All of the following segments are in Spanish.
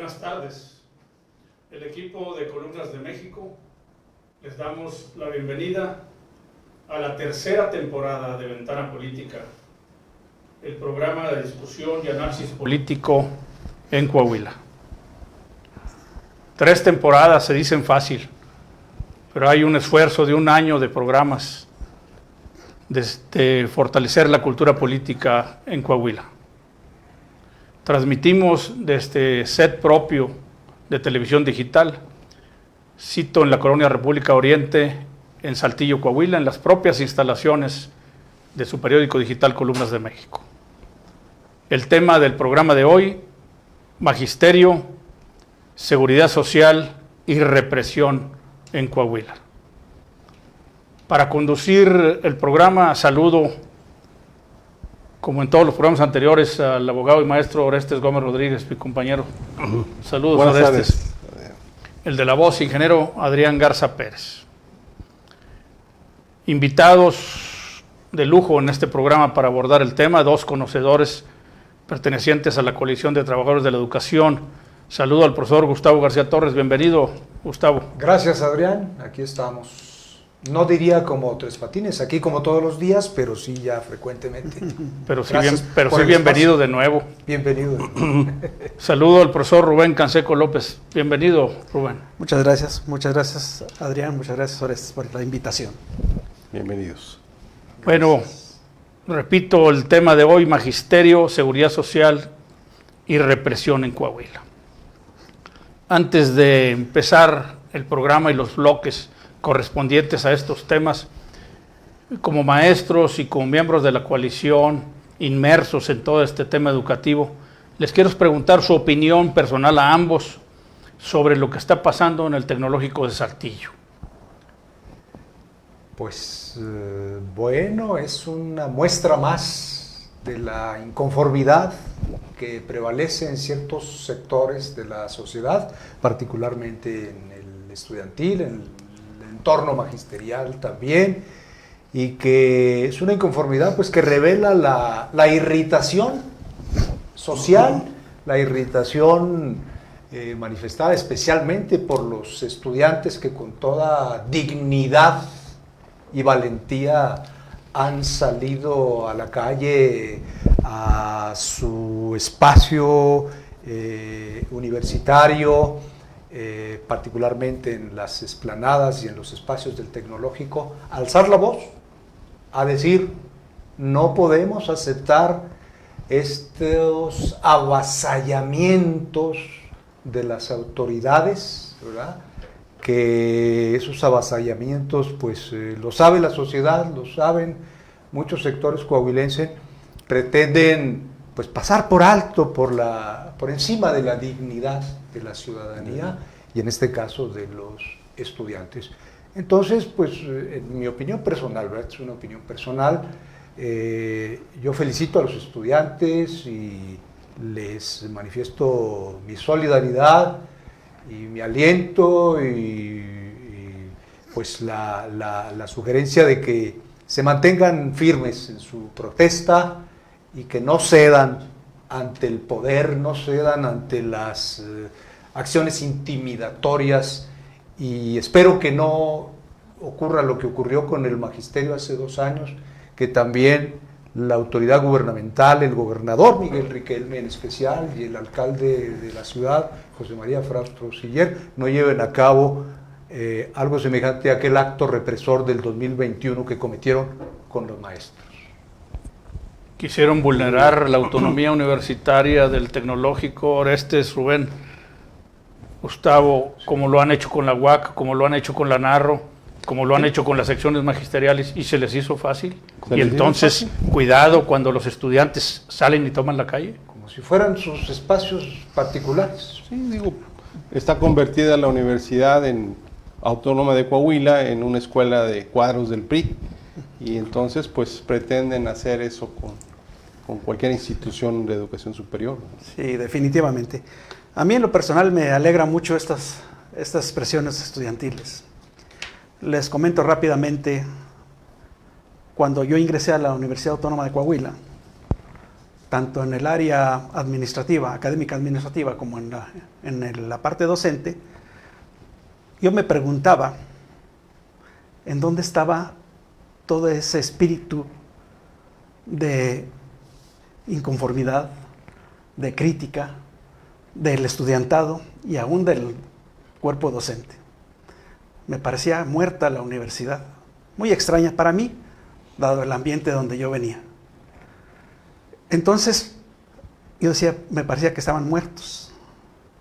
Buenas tardes. El equipo de Columnas de México les damos la bienvenida a la tercera temporada de Ventana Política, el programa de discusión y análisis político en Coahuila. 3 temporadas se dicen fácil, pero hay un esfuerzo de 1 año de programas de fortalecer la cultura política en Coahuila. Transmitimos desde set propio de televisión digital, sito en la colonia República Oriente, en Saltillo, Coahuila, en las propias instalaciones de su periódico digital Columnas de México. El tema del programa de hoy: magisterio, seguridad social y represión en Coahuila. Para conducir el programa saludo, como en todos los programas anteriores, al abogado y maestro Orestes Gómez Rodríguez, mi compañero. Saludos. Buenas Orestes. tardes. El de la voz, ingeniero Adrián Garza Pérez. Invitados de lujo en este programa para abordar el tema, 2 conocedores pertenecientes a la Coalición de Trabajadores de la Educación. Saludo al profesor Gustavo García Torres. Bienvenido, Gustavo. Gracias, Adrián. Aquí estamos. No diría como Tres Patines, aquí como todos los días, pero sí ya frecuentemente. Pero sí, bienvenido de nuevo. Bienvenido. Saludo al profesor Rubén Canseco López. Bienvenido, Rubén. Muchas gracias Adrián, muchas gracias Orestes por la invitación. Bienvenidos. Bueno, repito el tema de hoy: magisterio, seguridad social y represión en Coahuila. Antes de empezar el programa y los bloques correspondientes a estos temas, como maestros y como miembros de la coalición inmersos en todo este tema educativo, les quiero preguntar su opinión personal a ambos sobre lo que está pasando en el Tecnológico de Saltillo. Pues bueno, es una muestra más de la inconformidad que prevalece en ciertos sectores de la sociedad, particularmente en el estudiantil, en el entorno magisterial también, y que es una inconformidad pues que revela la irritación social, la irritación manifestada especialmente por los estudiantes que con toda dignidad y valentía han salido a la calle, a su espacio universitario, particularmente en las explanadas y en los espacios del tecnológico, a alzar la voz, a decir: no podemos aceptar estos avasallamientos de las autoridades, ¿verdad? Que esos avasallamientos, pues lo sabe la sociedad, lo saben muchos sectores coahuilenses, pretenden pues pasar por alto, por encima de la dignidad de la ciudadanía y en este caso de los estudiantes. Entonces, pues en mi opinión personal, ¿verdad? Es una opinión personal, yo felicito a los estudiantes y les manifiesto mi solidaridad y mi aliento y pues la sugerencia de que se mantengan firmes en su protesta y que no cedan ante el poder, no cedan ante las acciones intimidatorias, y espero que no ocurra lo que ocurrió con el magisterio hace 2 años, que también la autoridad gubernamental, el gobernador Miguel Riquelme en especial y el alcalde de la ciudad, José María Frausto Siller, no lleven a cabo algo semejante a aquel acto represor del 2021 que cometieron con los maestros. Quisieron vulnerar la autonomía universitaria del Tecnológico. Orestes, Rubén, Gustavo, como lo han hecho con la UAC, como lo han hecho con la Narro, como lo han hecho con las secciones magisteriales, y se les hizo fácil. Y entonces, cuidado cuando los estudiantes salen y toman la calle. Como si fueran sus espacios particulares. Sí, digo, está convertida la Universidad Autónoma de Coahuila en una escuela de cuadros del PRI, y entonces pues pretenden hacer eso con cualquier institución de educación superior. Sí, definitivamente. A mí en lo personal me alegra mucho estas expresiones estudiantiles. Les comento rápidamente, cuando yo ingresé a la Universidad Autónoma de Coahuila, tanto en el área administrativa, académica administrativa, como en la parte docente, yo me preguntaba en dónde estaba todo ese espíritu de inconformidad, de crítica, del estudiantado y aún del cuerpo docente. Me parecía muerta la universidad, muy extraña para mí, dado el ambiente donde yo venía. Entonces, yo decía, me parecía que estaban muertos,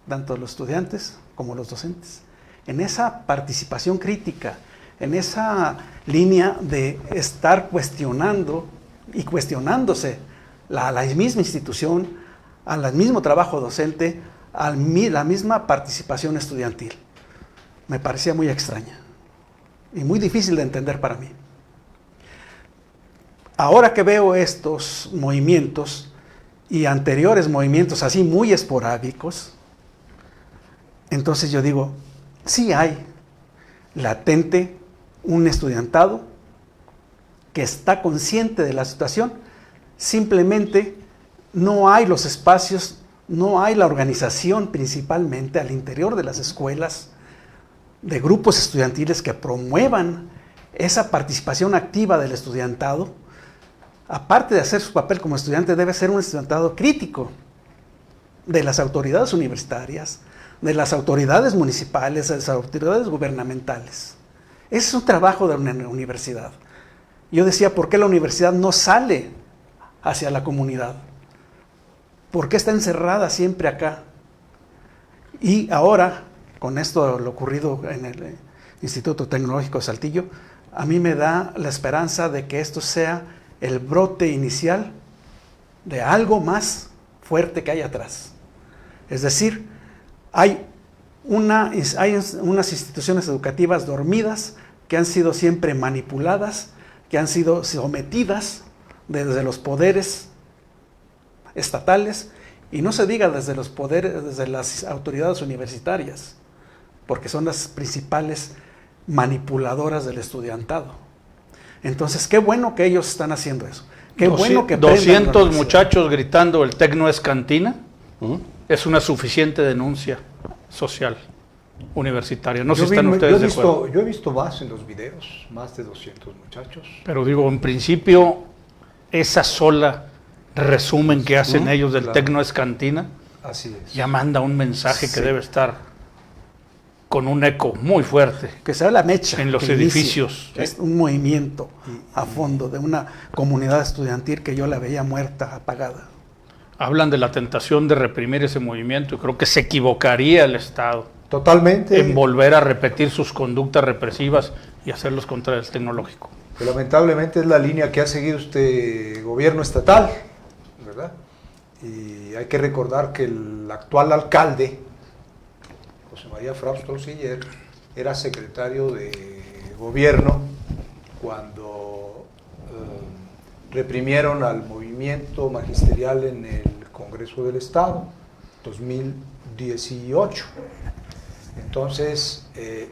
tanto los estudiantes como los docentes, en esa participación crítica, en esa línea de estar cuestionando y cuestionándose a la misma institución, al mismo trabajo docente, a la misma participación estudiantil. Me parecía muy extraña y muy difícil de entender para mí. Ahora que veo estos movimientos y anteriores movimientos así muy esporádicos, entonces yo digo, sí hay latente un estudiantado que está consciente de la situación, simplemente no hay los espacios, no hay la organización principalmente al interior de las escuelas, de grupos estudiantiles que promuevan esa participación activa del estudiantado. Aparte de hacer su papel como estudiante, debe ser un estudiantado crítico de las autoridades universitarias, de las autoridades municipales, de las autoridades gubernamentales. Ese es un trabajo de una universidad. Yo decía, ¿por qué la universidad no sale hacia la comunidad? ¿Por qué está encerrada siempre acá? Y ahora, con esto lo ocurrido en el Instituto Tecnológico de Saltillo, a mí me da la esperanza de que esto sea el brote inicial de algo más fuerte que hay atrás. Es decir, hay unas instituciones educativas dormidas que han sido siempre manipuladas, que han sido sometidas desde los poderes estatales, y no se diga desde los poderes, desde las autoridades universitarias, porque son las principales manipuladoras del estudiantado. Entonces, qué bueno que ellos están haciendo eso. Qué bueno que 200 muchachos gritando el TEC no es cantina, es una suficiente denuncia social universitaria. No sé si están ustedes de acuerdo. Yo he visto más en los videos, más de 200 muchachos. Pero digo, en principio, esa sola resumen que hacen ellos del TEC no es cantina, así es, ya manda un mensaje que debe estar con un eco muy fuerte. Que sea la mecha. En los edificios. Es un movimiento a fondo de una comunidad estudiantil que yo la veía muerta, apagada. Hablan de la tentación de reprimir ese movimiento y creo que se equivocaría el Estado. Totalmente. En volver a repetir sus conductas represivas y hacerlos contra el tecnológico. Que lamentablemente es la línea que ha seguido este gobierno estatal, ¿verdad? Y hay que recordar que el actual alcalde, José María Frausto Siller, era secretario de gobierno cuando reprimieron al movimiento magisterial en el Congreso del Estado, 2018. Entonces,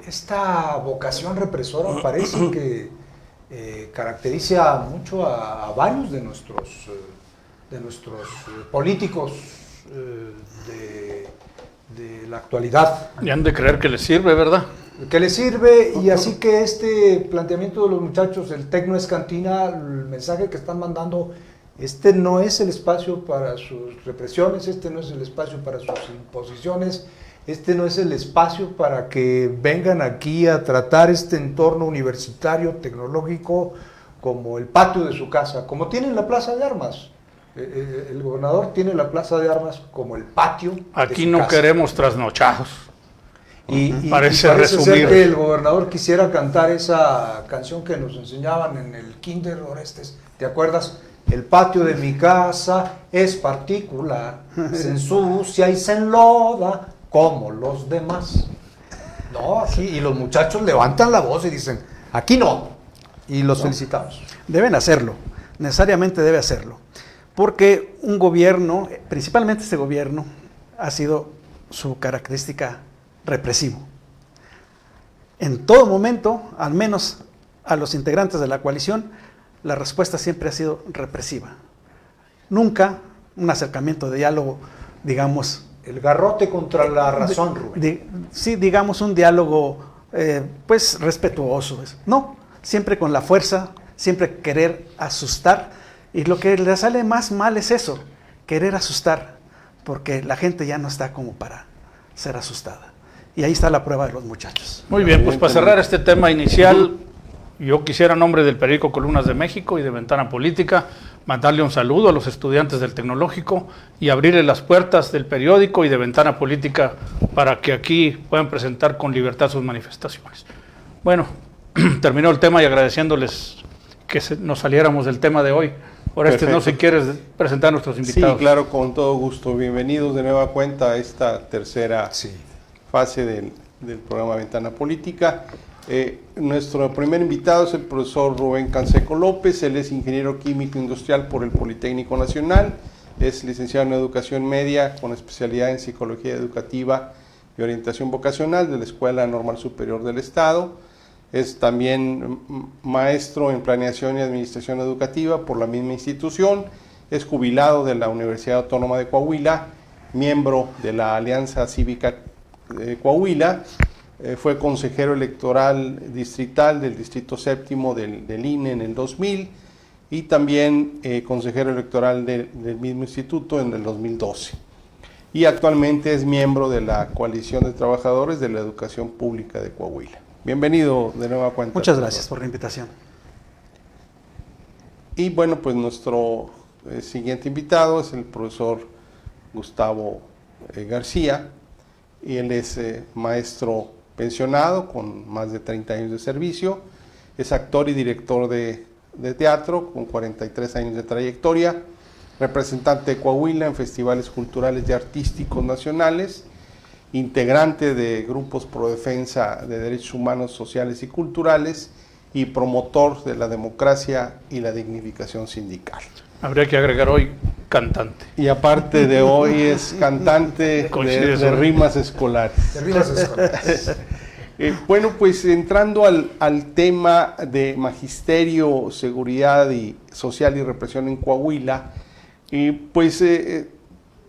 esta vocación represora parece que caracteriza mucho a varios de nuestros políticos de la actualidad. Y han de creer que les sirve, ¿verdad? Que les sirve, y así que este planteamiento de los muchachos, el TEC no es cantina, el mensaje que están mandando, este no es el espacio para sus represiones, este no es el espacio para sus imposiciones, este no es el espacio para que vengan aquí a tratar este entorno universitario, tecnológico, como el patio de su casa, como tienen la Plaza de Armas. El gobernador tiene la Plaza de Armas como el patio aquí de su no casa. Queremos trasnochados. Y parece parece resumir ser que el gobernador quisiera cantar esa canción que nos enseñaban en el Kinder Orestes. ¿Te acuerdas? El patio de mi casa es particular, se ensucia y se enloda como los demás. No, aquí, y los muchachos levantan la voz y dicen, aquí no. Y los felicitamos. Deben hacerlo, necesariamente debe hacerlo. Porque un gobierno, principalmente este gobierno, ha sido su característica represivo. En todo momento, al menos a los integrantes de la coalición, la respuesta siempre ha sido represiva. Nunca un acercamiento de diálogo, digamos. El garrote contra la razón, Rubén. Sí, digamos un diálogo pues respetuoso. No, siempre con la fuerza, siempre querer asustar. Y lo que le sale más mal es eso, querer asustar, porque la gente ya no está como para ser asustada. Y ahí está la prueba de los muchachos. Muy bien, pues para cerrar este tema inicial, yo quisiera, en nombre del periódico Columnas de México y de Ventana Política, mandarle un saludo a los estudiantes del Tecnológico y abrirle las puertas del periódico y de Ventana Política para que aquí puedan presentar con libertad sus manifestaciones. Bueno, terminó el tema y agradeciéndoles que nos saliéramos del tema de hoy. Ahora no sé si quieres presentar a nuestros invitados. Sí, claro, con todo gusto. Bienvenidos de nueva cuenta a esta tercera fase del programa Ventana Política. Nuestro primer invitado es el profesor Rubén Canseco López. Él es ingeniero químico industrial por el Politécnico Nacional, es licenciado en educación media con especialidad en psicología educativa y orientación vocacional de la Escuela Normal Superior del Estado. Es también maestro en planeación y administración educativa por la misma institución. Es jubilado de la Universidad Autónoma de Coahuila, miembro de la Alianza Cívica de Coahuila. Fue consejero electoral distrital del Distrito Séptimo del INE en el 2000 y también consejero electoral del mismo instituto en el 2012. Y actualmente es miembro de la Coalición de Trabajadores de la Educación Pública de Coahuila. Bienvenido de nueva cuenta. Muchas gracias por la invitación. Y bueno, pues nuestro siguiente invitado es el profesor Gustavo García, y él es maestro pensionado con más de 30 años de servicio, es actor y director de teatro con 43 años de trayectoria, representante de Coahuila en festivales culturales y artísticos nacionales, integrante de grupos pro defensa de derechos humanos, sociales y culturales y promotor de la democracia y la dignificación sindical. Habría que agregar hoy cantante. Y aparte de hoy es cantante de rimas escolares. De rimas escolares. Bueno, pues entrando al tema de magisterio, seguridad y social y represión en Coahuila, pues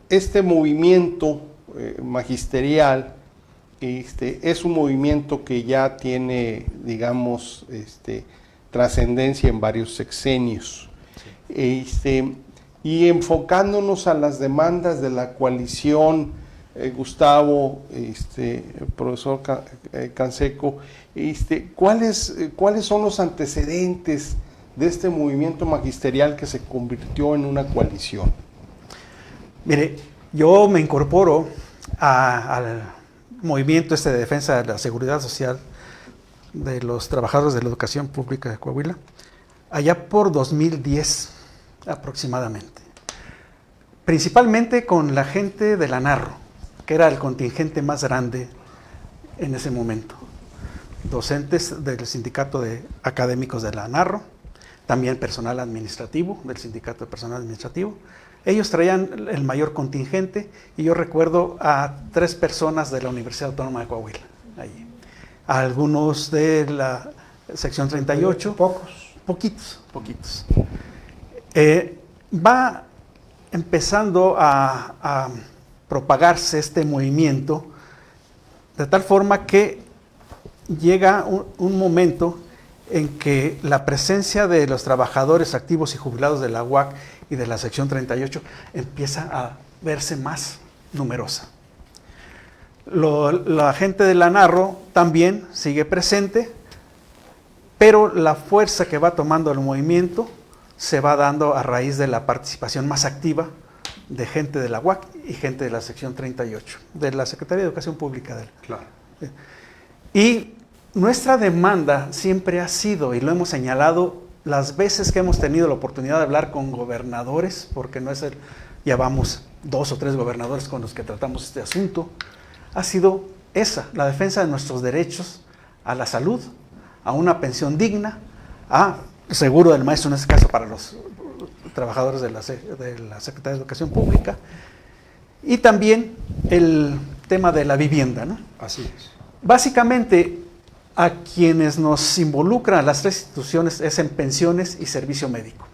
este movimiento magisterial es un movimiento que ya tiene, digamos, trascendencia en varios sexenios. Y enfocándonos a las demandas de la coalición, Gustavo, profesor Canseco, ¿cuáles son los antecedentes de este movimiento magisterial que se convirtió en una coalición? Mire, yo me incorporo al movimiento de defensa de la seguridad social de los trabajadores de la educación pública de Coahuila, allá por 2010 aproximadamente. Principalmente con la gente de la Narro, que era el contingente más grande en ese momento. Docentes del sindicato de académicos de la Narro, también personal administrativo del sindicato de personal administrativo. Ellos traían el mayor contingente y yo recuerdo a 3 personas de la Universidad Autónoma de Coahuila, allí. A algunos de la sección 38. Poquitos. Va empezando a propagarse este movimiento de tal forma que llega un momento en que la presencia de los trabajadores activos y jubilados de la UAC y de la sección 38 empieza a verse más numerosa. La gente de la Narro también sigue presente, pero la fuerza que va tomando el movimiento se va dando a raíz de la participación más activa de gente de la UAC y gente de la sección 38, de la Secretaría de Educación Pública. Claro. Y nuestra demanda siempre ha sido, y lo hemos señalado las veces que hemos tenido la oportunidad de hablar con gobernadores, porque ya vamos 2 o 3 gobernadores con los que tratamos este asunto, ha sido esa, la defensa de nuestros derechos a la salud, a una pensión digna, a seguro del maestro en este caso para los trabajadores de la Secretaría de Educación Pública, y también el tema de la vivienda, ¿no? Así es. Básicamente, a quienes nos involucran las 3 instituciones es en pensiones y servicio médico.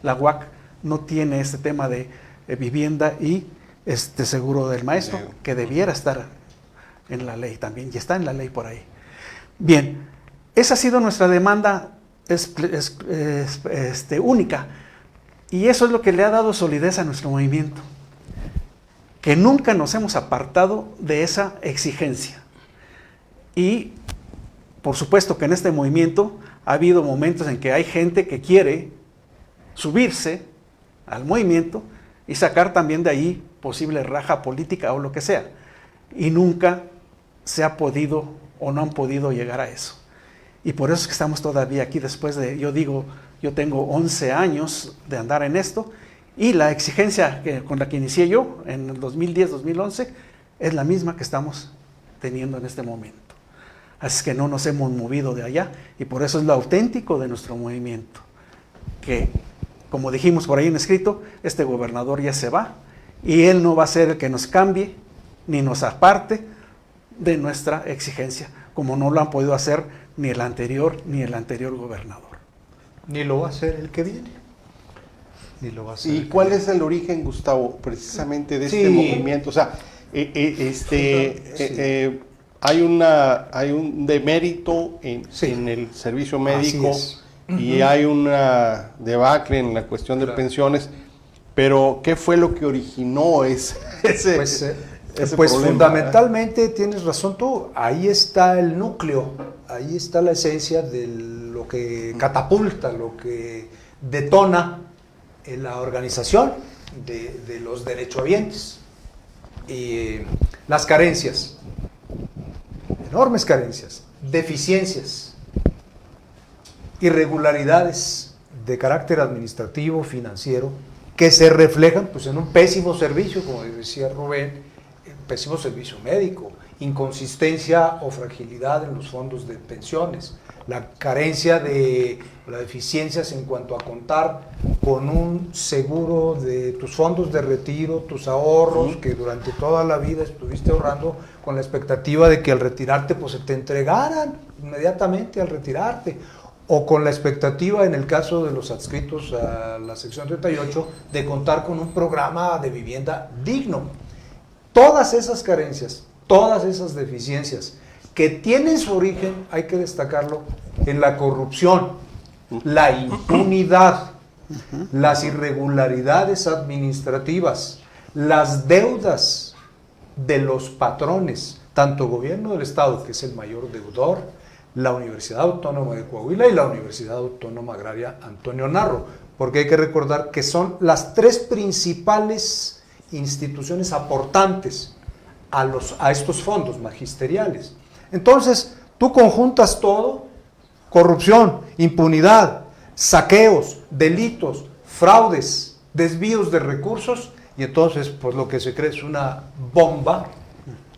La UAC no tiene este tema de vivienda y seguro del maestro, que debiera estar en la ley también, y está en la ley por ahí. Bien, esa ha sido nuestra demanda única, y eso es lo que le ha dado solidez a nuestro movimiento, que nunca nos hemos apartado de esa exigencia. Y por supuesto que en este movimiento ha habido momentos en que hay gente que quiere subirse al movimiento y sacar también de ahí posible raja política o lo que sea. Y nunca se ha podido o no han podido llegar a eso. Y por eso es que estamos todavía aquí después de, yo tengo 11 años de andar en esto, y la exigencia con la que inicié yo en el 2010-2011 es la misma que estamos teniendo en este momento. Así es que no nos hemos movido de allá, y por eso es lo auténtico de nuestro movimiento, que como dijimos por ahí en escrito, este gobernador ya se va, y él no va a ser el que nos cambie ni nos aparte de nuestra exigencia, como no lo han podido hacer ni el anterior gobernador. Ni lo va a hacer el que viene. Ni lo va a hacer. ¿Y cuál es el origen, Gustavo, precisamente de este movimiento? O sea, hay un demérito en el servicio médico, y hay una debacle en la cuestión de pensiones, pero ¿qué fue lo que originó ese pues problema? Fundamentalmente tienes razón tú, ahí está el núcleo, ahí está la esencia de lo que catapulta, lo que detona en la organización de los derechohabientes. Y las carencias, enormes carencias, deficiencias, irregularidades de carácter administrativo, financiero, que se reflejan pues, en un pésimo servicio, como decía Rubén, pésimo servicio médico, inconsistencia o fragilidad en los fondos de pensiones, la carencia de las deficiencias en cuanto a contar con un seguro de tus fondos de retiro, tus ahorros, que durante toda la vida estuviste ahorrando con la expectativa de que al retirarte pues se te entregaran inmediatamente al retirarte, o con la expectativa, en el caso de los adscritos a la sección 38, de contar con un programa de vivienda digno. Todas esas carencias, todas esas deficiencias que tienen su origen, hay que destacarlo, en la corrupción, la impunidad, las irregularidades administrativas, las deudas de los patrones, tanto gobierno del Estado, que es el mayor deudor, la Universidad Autónoma de Coahuila y la Universidad Autónoma Agraria Antonio Narro, porque hay que recordar que son las tres principales instituciones aportantes a estos fondos magisteriales. Entonces, tú conjuntas todo: corrupción, impunidad, saqueos, delitos, fraudes, desvíos de recursos, y entonces pues lo que se crea es una bomba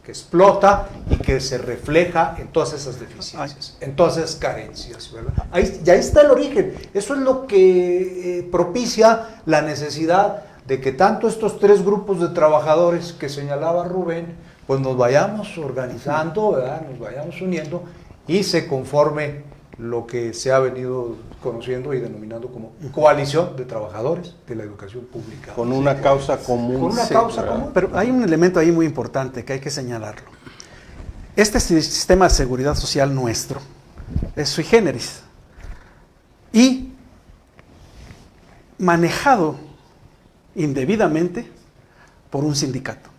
que explota y que se refleja en todas esas deficiencias, en todas esas carencias, ¿verdad? Ahí está el origen. Eso es lo que propicia la necesidad de que tanto estos tres grupos de trabajadores que señalaba Rubén, pues nos vayamos organizando, ¿verdad? Nos vayamos uniendo y se conforme lo que se ha venido conociendo y denominando como coalición de trabajadores de la educación pública. Con una causa común. Con una causa común. Pero hay un elemento ahí muy importante que hay que señalarlo. Este sistema de seguridad social nuestro es sui generis y manejado indebidamente por un sindicato.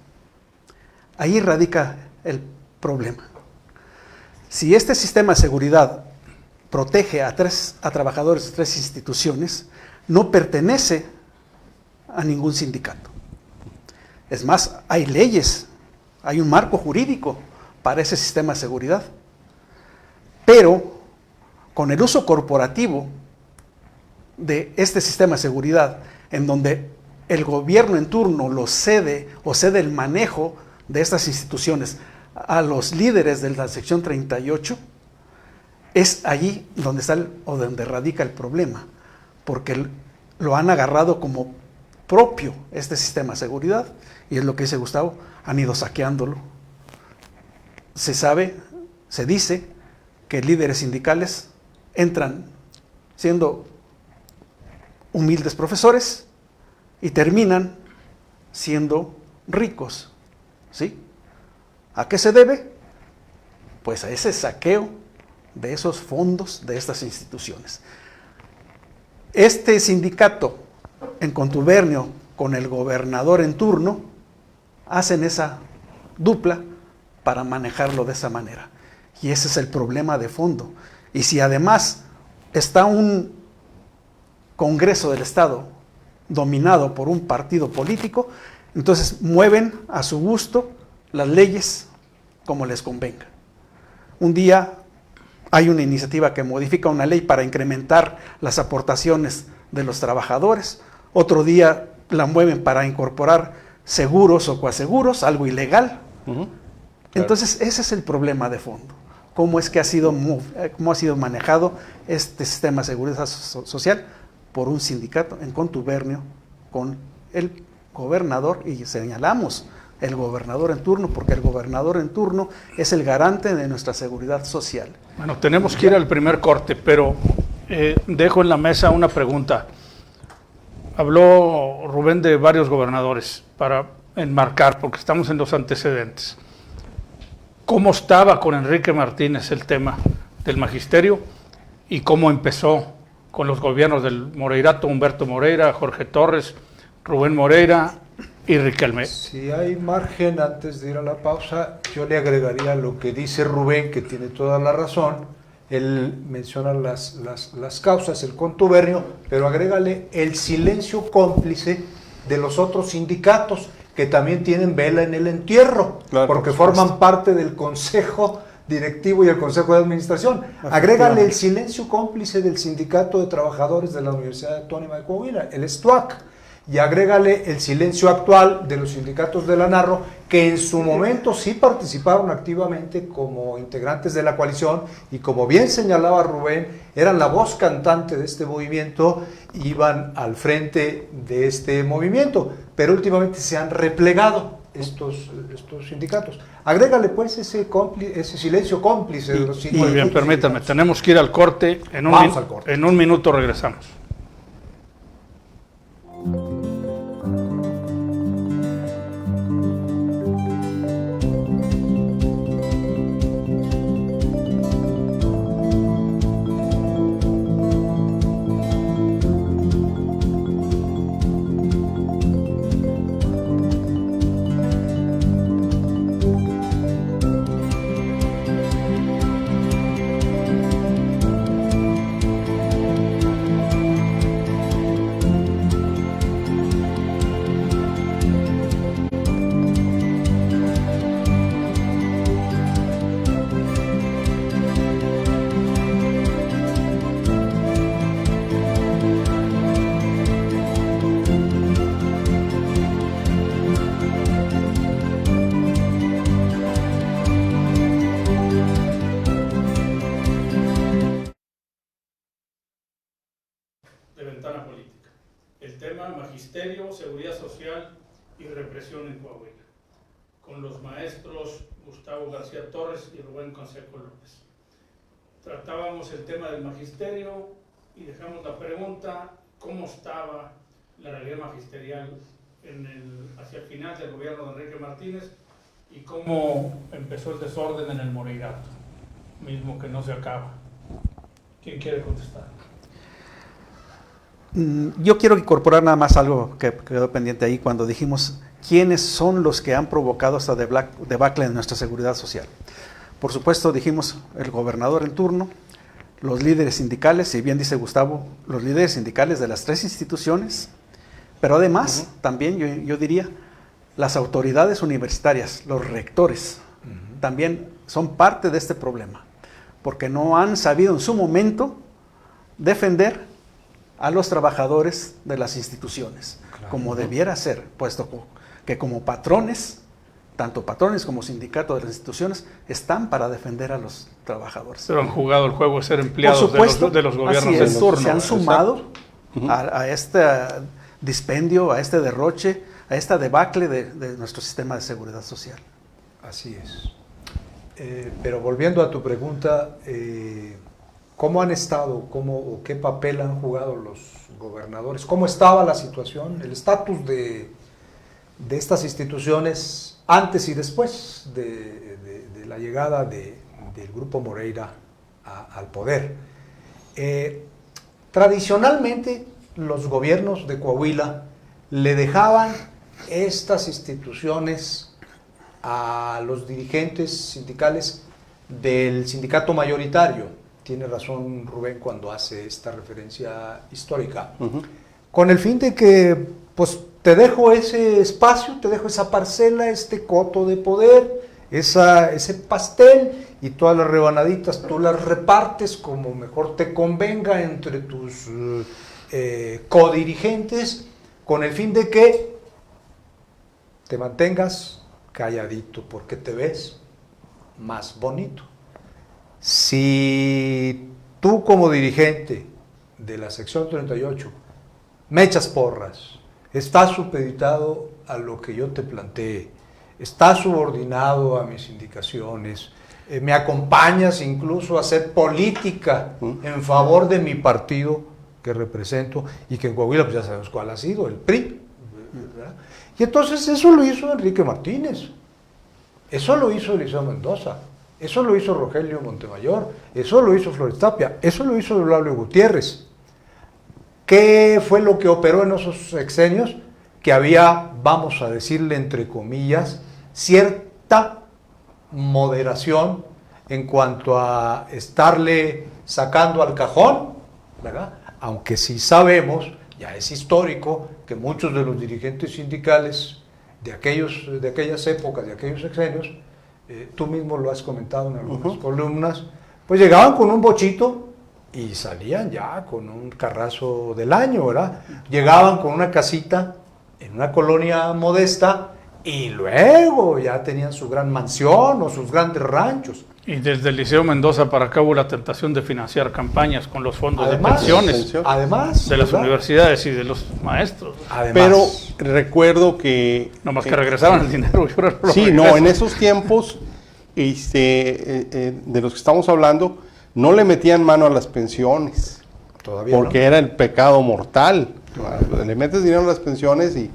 Ahí radica el problema. Si este sistema de seguridad protege a trabajadores de tres instituciones, no pertenece a ningún sindicato. Es más, hay leyes, hay un marco jurídico para ese sistema de seguridad. Pero con el uso corporativo de este sistema de seguridad, en donde el gobierno en turno lo cede o cede el manejo de estas instituciones a los líderes de la sección 38, es allí donde está donde radica el problema, porque lo han agarrado como propio este sistema de seguridad, y es lo que dice Gustavo, han ido saqueándolo. Se sabe, se dice que líderes sindicales entran siendo humildes profesores y terminan siendo ricos. ¿Sí? ¿A qué se debe? Pues a ese saqueo de esos fondos de estas instituciones. Este sindicato, en contubernio con el gobernador en turno, hacen esa dupla para manejarlo de esa manera. Y ese es el problema de fondo. Y si además está un Congreso del Estado dominado por un partido político, entonces mueven a su gusto las leyes como les convenga. Un día hay una iniciativa que modifica una ley para incrementar las aportaciones de los trabajadores, otro día la mueven para incorporar seguros o coaseguros, algo ilegal. Claro. Entonces ese es el problema de fondo. ¿Cómo es que ha sido manejado este sistema de seguridad social por un sindicato en contubernio con el gobernador? Y señalamos el gobernador en turno, porque el gobernador en turno es el garante de nuestra seguridad social. Bueno, tenemos que ir al primer corte, pero dejo en la mesa una pregunta. Habló Rubén de varios gobernadores para enmarcar, porque estamos en los antecedentes. ¿Cómo estaba con Enrique Martínez el tema del magisterio y cómo empezó con los gobiernos del Moreirato, Humberto Moreira, Jorge Torres, Rubén Moreira y Riquelme? Si hay margen, antes de ir a la pausa, yo le agregaría lo que dice Rubén, que tiene toda la razón. Él menciona las causas, el contubernio, pero agrégale el silencio cómplice de los otros sindicatos que también tienen vela en el entierro, claro, porque forman parte del consejo directivo y el consejo de administración. Agrégale el silencio cómplice del sindicato de trabajadores de la Universidad Autónoma de Coahuila, el STUAC, y agrégale el silencio actual de los sindicatos de la Narro, que en su momento sí participaron activamente como integrantes de la coalición y, como bien señalaba Rubén, eran la voz cantante de este movimiento, iban al frente de este movimiento, pero últimamente se han replegado estos sindicatos. Agrégale pues ese silencio cómplice de los sindicatos. Muy bien, permítanme, tenemos que ir al corte. Vamos al corte. En un minuto regresamos. Magisterio, Seguridad Social y Represión en Coahuila, con los maestros Gustavo García Torres y Rubén Consejo López. Tratábamos el tema del magisterio y dejamos la pregunta: ¿cómo estaba la realidad magisterial hacia el final del gobierno de Enrique Martínez y cómo empezó el desorden en el Moreirato, mismo que no se acaba? ¿Quién quiere contestar? Yo quiero incorporar nada más algo que quedó pendiente ahí cuando dijimos quiénes son los que han provocado esta debacle en nuestra seguridad social. Por supuesto, dijimos el gobernador en turno, los líderes sindicales, si bien dice Gustavo, los líderes sindicales de las tres instituciones, pero además también yo diría las autoridades universitarias, los rectores, también son parte de este problema, porque no han sabido en su momento defender a los trabajadores de las instituciones, claro, como debiera ser, puesto que como patrones, tanto patrones como sindicatos de las instituciones, están para defender a los trabajadores. Pero han jugado el juego de ser empleados de los gobiernos del turno. Se han sumado a este dispendio, a este derroche, a esta debacle de nuestro sistema de seguridad social. Así es. Pero volviendo a tu pregunta, ¿cómo han estado? O qué papel han jugado los gobernadores? ¿Cómo estaba la situación? El estatus de de estas instituciones antes y después de la llegada del Grupo Moreira al poder. Tradicionalmente, los gobiernos de Coahuila le dejaban estas instituciones a los dirigentes sindicales del sindicato mayoritario. Tiene razón Rubén cuando hace esta referencia histórica. Con el fin de que, pues, te dejo ese espacio, te dejo esa parcela, este coto de poder, ese pastel, y todas las rebanaditas tú las repartes como mejor te convenga entre tus codirigentes, con el fin de que te mantengas calladito, porque te ves más bonito. Si tú como dirigente de la sección 38 me echas porras, estás supeditado a lo que yo te planteé, estás subordinado a mis indicaciones, me acompañas incluso a hacer política en favor de mi partido que represento, y que en Coahuila pues ya sabemos cuál ha sido, el PRI, ¿verdad? Y entonces eso lo hizo Enrique Martínez, eso lo hizo Eliseo Mendoza, eso lo hizo Rogelio Montemayor, eso lo hizo Flores Tapia, eso lo hizo Eulabio Gutiérrez. ¿Qué fue lo que operó en esos sexenios? Que había, vamos a decirle entre comillas, cierta moderación en cuanto a estarle sacando al cajón, ¿verdad? Aunque sí sabemos, ya es histórico, que muchos de los dirigentes sindicales de aquellas épocas, de aquellos sexenios, tú mismo lo has comentado en algunas columnas, pues llegaban con un bochito y salían ya con un carrazo del año, ¿verdad? Llegaban con una casita en una colonia modesta y luego ya tenían su gran mansión o sus grandes ranchos. Y desde el Liceo Mendoza para acá hubo la tentación de financiar campañas con los fondos de pensiones además, de las ¿verdad? Universidades y de los maestros. Además, Pero recuerdo que... No más que regresaban el dinero. Y ahora lo Sí, regresan. no, en esos tiempos de los que estamos hablando, no le metían mano a las pensiones, todavía porque era el pecado mortal. Le metes dinero a las pensiones y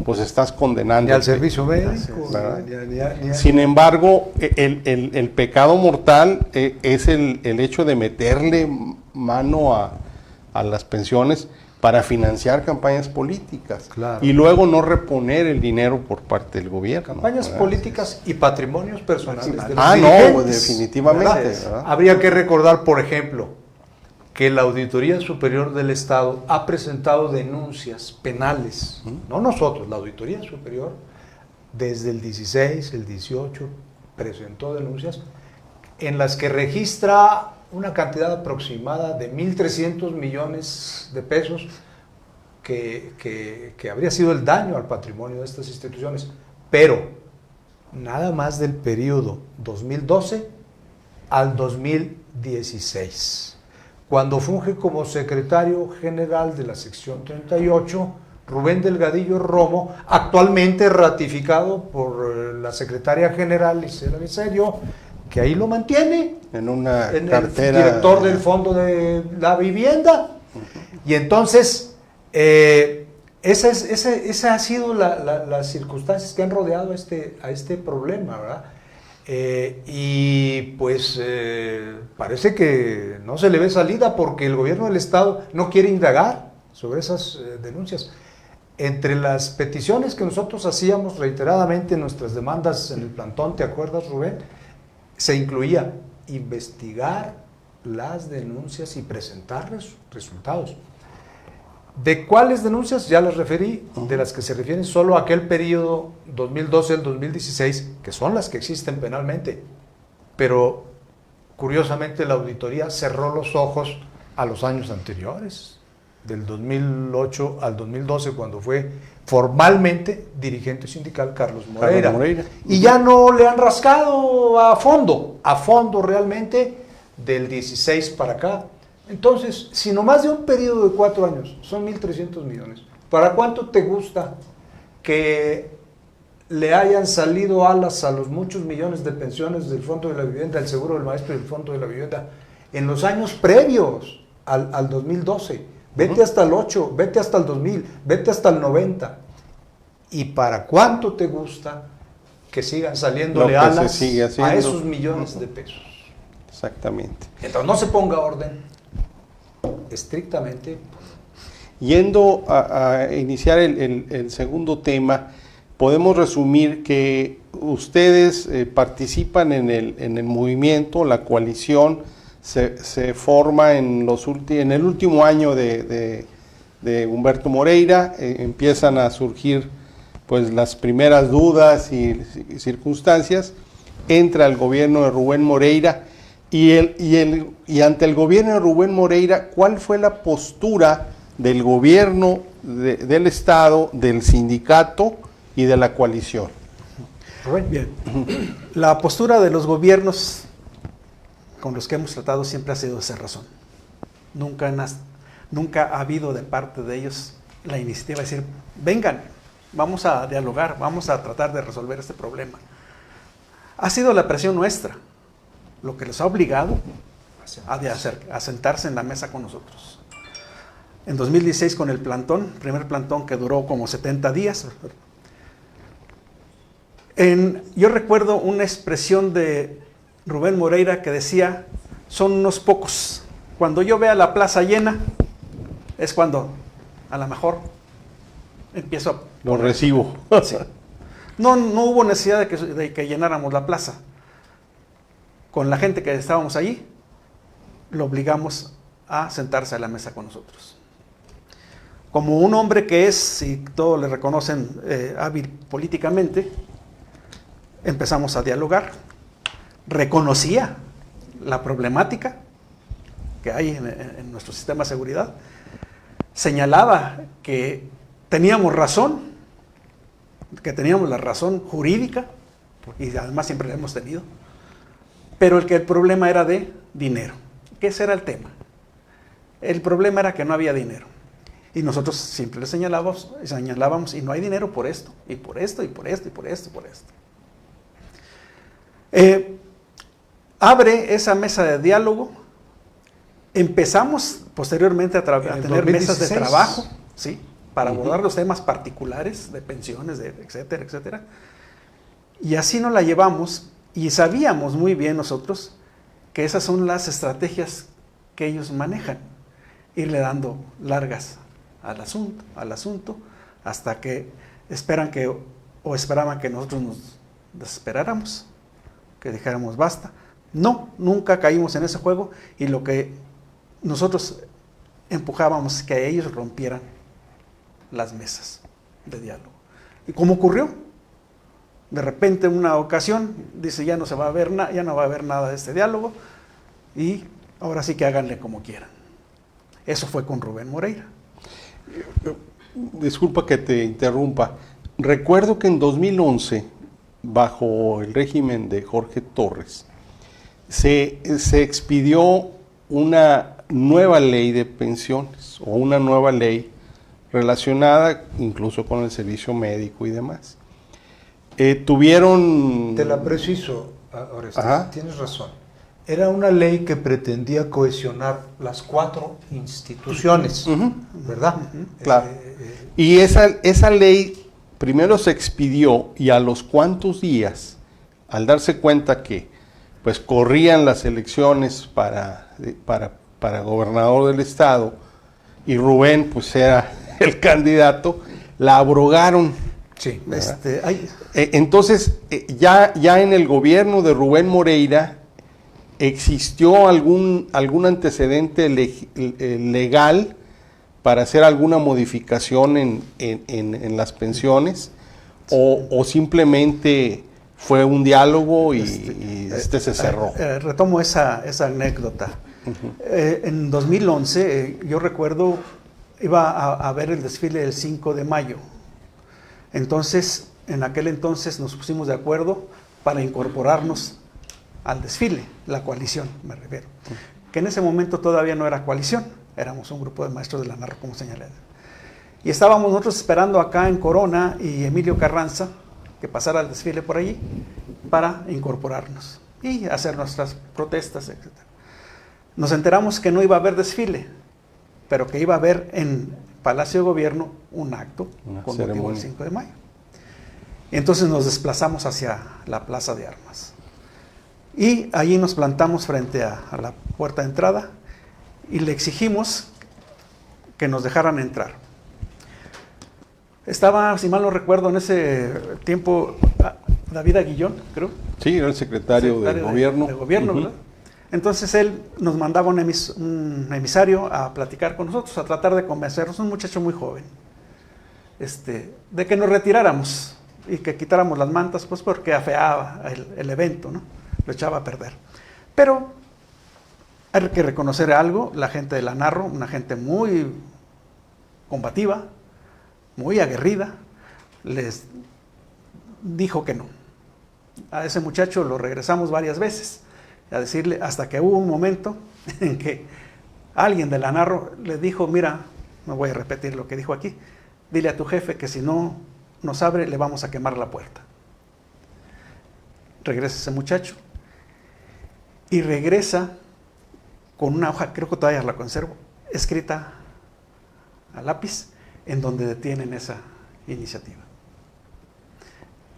pues estás condenando. ni al servicio médico, ¿verdad? ni a- Sin embargo, el pecado mortal es el hecho de meterle mano a las pensiones para financiar campañas políticas. Claro. Y luego no reponer el dinero por parte del gobierno. campañas ¿verdad? políticas y patrimonios personales de los Ah, no, dirigentes, definitivamente, ¿verdad? ¿verdad? Habría que recordar, por ejemplo, que la Auditoría Superior del Estado ha presentado denuncias penales, no nosotros, la Auditoría Superior, desde el 16, el 18, presentó denuncias en las que registra una cantidad aproximada de 1.300 millones de pesos que habría sido el daño al patrimonio de estas instituciones, pero nada más del periodo 2012 al 2016. Cuando funge como secretario general de la sección 38, Rubén Delgadillo Romo, actualmente ratificado por la secretaria general Isela Miserio, que ahí lo mantiene, En una en cartera. el director del Fondo de la Vivienda. Y entonces, esa ha sido las circunstancias que han rodeado a este problema, ¿verdad? Y pues parece que no se le ve salida porque el gobierno del Estado no quiere indagar sobre esas denuncias. Entre las peticiones que nosotros hacíamos reiteradamente en nuestras demandas en el plantón, ¿te acuerdas, Rubén? Se incluía investigar las denuncias y presentar resultados. ¿De cuáles denuncias? Ya las referí, de las que se refieren solo a aquel periodo 2012 al 2016, que son las que existen penalmente. Pero, curiosamente, la auditoría cerró los ojos a los años anteriores, del 2008 al 2012, cuando fue formalmente dirigente sindical Carlos Moreira. Y ya no le han rascado a fondo realmente, del 16 para acá. Entonces, si no más de un periodo de 4 años, son 1.300 millones, ¿para cuánto te gusta que le hayan salido alas a los muchos millones de pensiones del Fondo de la Vivienda, del Seguro del Maestro y del Fondo de la Vivienda en los años previos al 2012? Vete hasta el 8, vete hasta el 2000, vete hasta el 90. ¿Y para cuánto te gusta que sigan saliéndole Lo que alas se sigue haciendo. a esos millones de pesos? Exactamente. Entonces no se ponga orden estrictamente. Yendo a iniciar el segundo tema, podemos resumir que ustedes participan en el movimiento, la coalición se forma en el último año de Humberto Moreira, empiezan a surgir pues las primeras dudas y circunstancias, entra el gobierno de Rubén Moreira y ante el gobierno de Rubén Moreira, ¿cuál fue la postura del gobierno del Estado, del sindicato y de la coalición? Bien, la postura de los gobiernos con los que hemos tratado siempre ha sido de hacer razón. Nunca ha habido de parte de ellos la iniciativa de decir, vengan, vamos a dialogar, vamos a tratar de resolver este problema. Ha sido la presión nuestra lo que les ha obligado a sentarse en la mesa con nosotros. En 2016 con el plantón, primer plantón que duró como 70 días, yo recuerdo una expresión de Rubén Moreira que decía, son unos pocos. Cuando yo vea la plaza llena, es cuando a lo mejor empiezo a... Lo recibo. Sí. No hubo necesidad de que llenáramos la plaza. Con la gente que estábamos allí, lo obligamos a sentarse a la mesa con nosotros. Como un hombre que es, y todos le reconocen, hábil políticamente, empezamos a dialogar. Reconocía la problemática que hay en nuestro sistema de seguridad. Señalaba que teníamos razón, que teníamos la razón jurídica, y además siempre la hemos tenido, pero el problema era de dinero, que ese era el tema. El problema era que no había dinero. Y nosotros siempre le señalábamos, y no hay dinero por esto, y por esto, y por esto, y por esto, y por esto. Abre esa mesa de diálogo. Empezamos posteriormente a tener mesas de trabajo, ¿sí?, para abordar los temas particulares de pensiones, etcétera, etcétera. Y así nos la llevamos, y sabíamos muy bien nosotros que esas son las estrategias que ellos manejan, irle dando largas al asunto, hasta que esperaban que nosotros nos desesperáramos, que dijéramos basta. No, nunca caímos en ese juego, y lo que nosotros empujábamos que ellos rompieran las mesas de diálogo. ¿Y cómo ocurrió? De repente, en una ocasión, dice, ya no va a haber nada de este diálogo, y ahora sí que háganle como quieran. Eso fue con Rubén Moreira. Disculpa que te interrumpa. Recuerdo que en 2011, bajo el régimen de Jorge Torres, se expidió una nueva ley de pensiones, o una nueva ley relacionada incluso con el servicio médico y demás. Tuvieron... Te la preciso, Orestes, tienes razón. Era una ley que pretendía cohesionar las 4 instituciones, ¿verdad? Claro. Y esa ley primero se expidió, y a los cuantos días, al darse cuenta que pues corrían las elecciones para gobernador del estado, y Rubén pues era el candidato, la abrogaron. Sí. Entonces, ya en el gobierno de Rubén Moreira existió algún antecedente legal para hacer alguna modificación en las pensiones, o simplemente fue un diálogo y se cerró. Retomo esa anécdota. En 2011, yo recuerdo, iba a ver el desfile del 5 de mayo. Entonces, en aquel entonces nos pusimos de acuerdo para incorporarnos al desfile, la coalición, me refiero. Que en ese momento todavía no era coalición, éramos un grupo de maestros de la Narro, como señalé. Y estábamos nosotros esperando acá en Corona y Emilio Carranza que pasara el desfile por allí para incorporarnos y hacer nuestras protestas, etc. Nos enteramos que no iba a haber desfile, pero que iba a haber en Palacio de Gobierno un acto con motivo del 5 de mayo. Entonces nos desplazamos hacia la Plaza de Armas. Y allí nos plantamos frente a la puerta de entrada y le exigimos que nos dejaran entrar. Estaba, si mal no recuerdo, en ese tiempo David Aguillón, creo. Sí, era el secretario de gobierno. De gobierno, ¿verdad? Entonces él nos mandaba un emisario a platicar con nosotros, a tratar de convencernos, un muchacho muy joven, de que nos retiráramos y que quitáramos las mantas, pues porque afeaba el evento, ¿no? Lo echaba a perder. Pero hay que reconocer algo, la gente de la Narro, una gente muy combativa, muy aguerrida, les dijo que no. A ese muchacho lo regresamos varias veces a decirle, hasta que hubo un momento en que alguien de la Narro le dijo, mira, no voy a repetir lo que dijo aquí, dile a tu jefe que si no nos abre le vamos a quemar la puerta. Regresa ese muchacho y regresa con una hoja, creo que todavía la conservo, escrita a lápiz, en donde detienen esa iniciativa.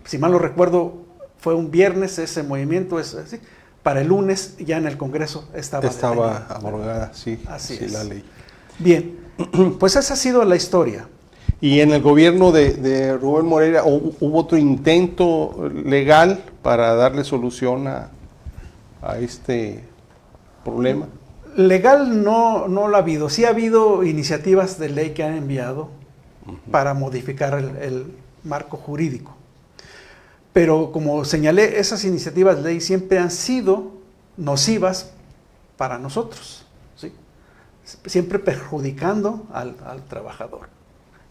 Si mal no recuerdo, fue un viernes ese movimiento, así. Para el lunes ya en el Congreso estaba abrogada, sí, así sí, es. la ley. Bien, pues esa ha sido la historia. Y en el gobierno de Rubén Moreira, ¿hubo otro intento legal para darle solución a este problema? Legal no lo ha habido. Sí ha habido iniciativas de ley que han enviado para modificar el marco jurídico. Pero como señalé, esas iniciativas de ley siempre han sido nocivas para nosotros, ¿sí? Siempre perjudicando al trabajador.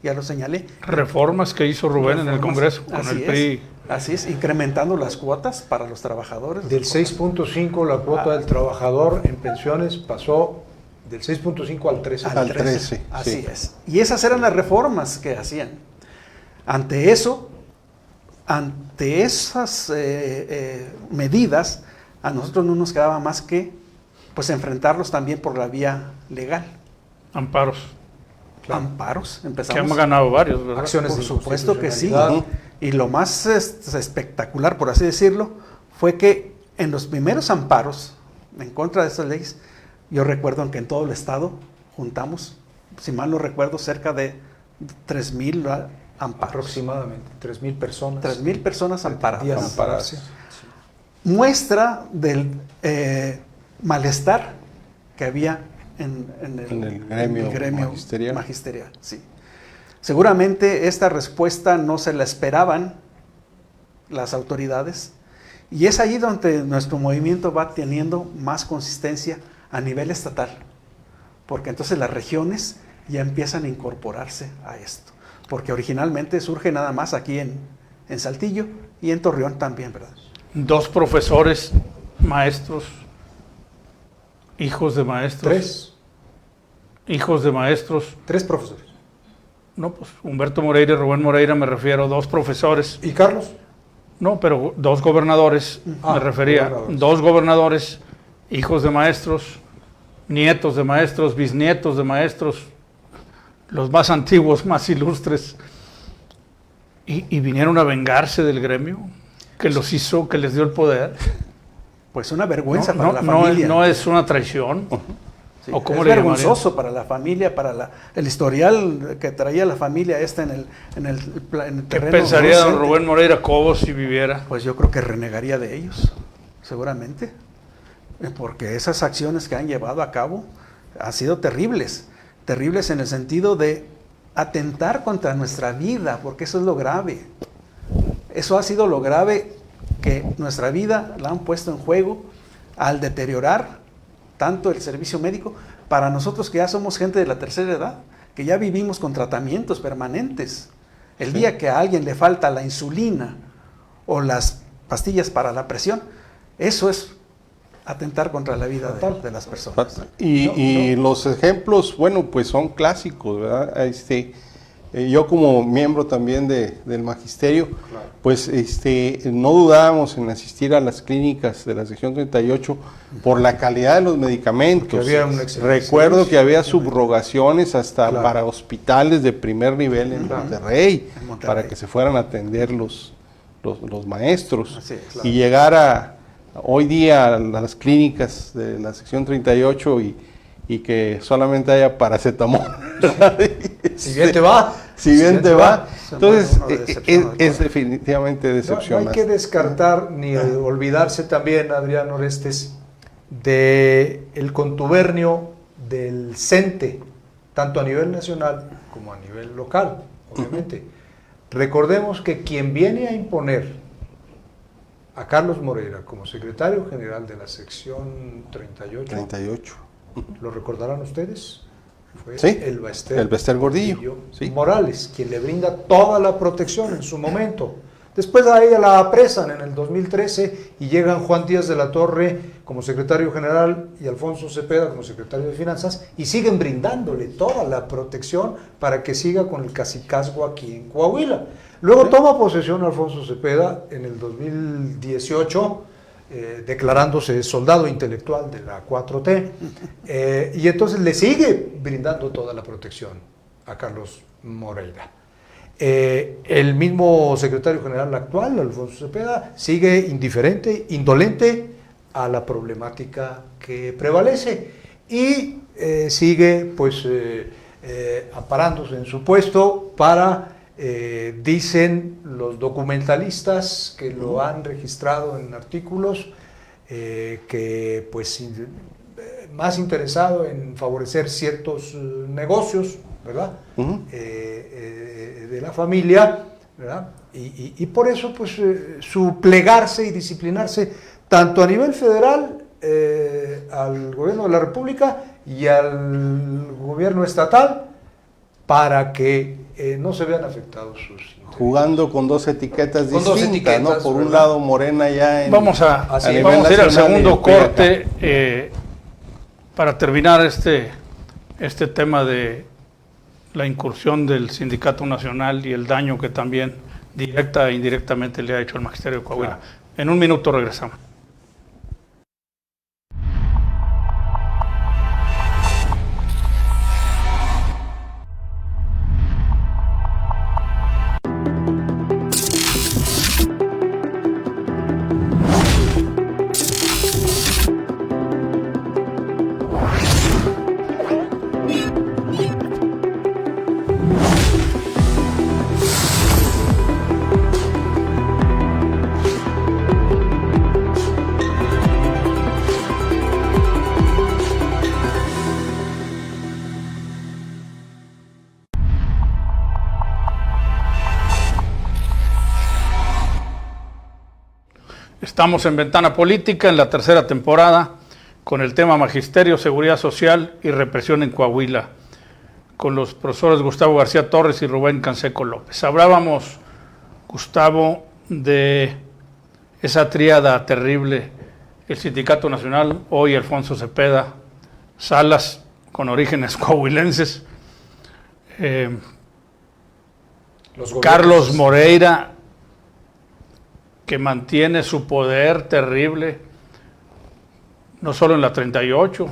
Ya lo señalé. Reformas que hizo Rubén en el Congreso con el PRI. Así es, incrementando las cuotas para los trabajadores. Del 6.5 la cuota del trabajador en pensiones pasó del 6.5 al 13. Al 13, así sí. es. Y esas eran las reformas que hacían. Ante eso, ante esas medidas, a nosotros no nos quedaba más que pues enfrentarlos también por la vía legal. Amparos. Claro. Amparos, Que empezamos. hemos ganado varios, ¿verdad? Acciones Por de supuesto que sí. inconstitucionalidad. Y lo más espectacular, por así decirlo, fue que en los primeros amparos en contra de estas leyes, yo recuerdo que en todo el estado juntamos, si mal no recuerdo, cerca de 3,000 amparos. Aproximadamente 3,000 personas. 3,000 personas amparadas. Pretendían ampararse. Muestra del malestar que había en el gremio magisterial. Sí. Seguramente esta respuesta no se la esperaban las autoridades y es allí donde nuestro movimiento va teniendo más consistencia a nivel estatal, porque entonces las regiones ya empiezan a incorporarse a esto, porque originalmente surge nada más aquí en Saltillo y en Torreón también, ¿verdad? 2 profesores, maestros, hijos de maestros. 3. Hijos de maestros. 3 profesores. No, pues Humberto Moreira y Rubén Moreira me refiero, 2 profesores. ¿Y Carlos? No, pero 2 gobernadores, me refería. Gobernadores. 2 gobernadores, hijos de maestros, nietos de maestros, bisnietos de maestros, los más antiguos, más ilustres. Y vinieron a vengarse del gremio, que los hizo, que les dio el poder. Pues una vergüenza No, para no, la familia. no es una traición. Sí, ¿O cómo es le vergonzoso para la familia, para el historial que traía la familia en el ¿Qué terreno. pensaría don docente? Rubén Moreira Cobos si viviera? Pues yo creo que renegaría de ellos, seguramente, porque esas acciones que han llevado a cabo han sido terribles en el sentido de atentar contra nuestra vida, porque eso es lo grave. Eso ha sido lo grave, que nuestra vida la han puesto en juego al deteriorar tanto el servicio médico para nosotros que ya somos gente de la tercera edad, que ya vivimos con tratamientos permanentes. El día que a alguien le falta la insulina o las pastillas para la presión, eso es atentar contra la vida de las personas. Y los ejemplos, bueno, pues son clásicos, ¿verdad? Yo como miembro también del magisterio, claro, pues no dudábamos en asistir a las clínicas de la sección 38 por la calidad de los medicamentos. Recuerdo que había subrogaciones hasta para hospitales de primer nivel en Monterrey, para que se fueran a atender los los maestros. Así es, claro. Y llegar hoy día a las clínicas de la sección 38 y que solamente haya paracetamol. Si bien te va. Si bien te va. Entonces, Una decepción, es definitivamente No decepcionante. hay que descartar ni olvidarse también, Adrián Orestes, de el contubernio del CENTE, tanto a nivel nacional como a nivel local, obviamente. Recordemos que quien viene a imponer a Carlos Moreira como secretario general de la sección 38, ¿lo recordarán ustedes? Fue Sí, el Bester Gordillo, sí. Morales, quien le brinda toda la protección en su momento. Después a ella la apresan en el 2013 y llegan Juan Díaz de la Torre como secretario general y Alfonso Cepeda como secretario de Finanzas y siguen brindándole toda la protección para que siga con el cacicazgo aquí en Coahuila. Luego toma posesión Alfonso Cepeda en el 2018, declarándose soldado intelectual de la 4T, y entonces le sigue brindando toda la protección a Carlos Moreira. El mismo secretario general actual, Alfonso Cepeda, sigue indiferente, indolente a la problemática que prevalece y sigue pues aparándose en su puesto para, dicen los documentalistas que lo han registrado en artículos, que pues más interesado en favorecer ciertos negocios, ¿verdad? De la familia, ¿verdad? Y por eso pues su plegarse y disciplinarse tanto a nivel federal al gobierno de la República y al gobierno estatal para que no se vean afectados sus intereses. Jugando con dos etiquetas distintas, ¿no? Por un ¿verdad? lado Morena ya en... Vamos a nivel ir al nacional segundo y después corte para terminar este tema de la incursión del Sindicato Nacional y el daño que también directa e indirectamente le ha hecho al Magisterio de Coahuila. En un minuto regresamos. Estamos en Ventana Política, en la tercera temporada, con el tema Magisterio, Seguridad Social y Represión en Coahuila, con los profesores Gustavo García Torres y Rubén Canseco López. Hablábamos, Gustavo, de esa tríada terrible, el Sindicato Nacional, hoy Alfonso Cepeda, Salas, con orígenes coahuilenses, Carlos Moreira, que mantiene su poder terrible, no solo en la 38,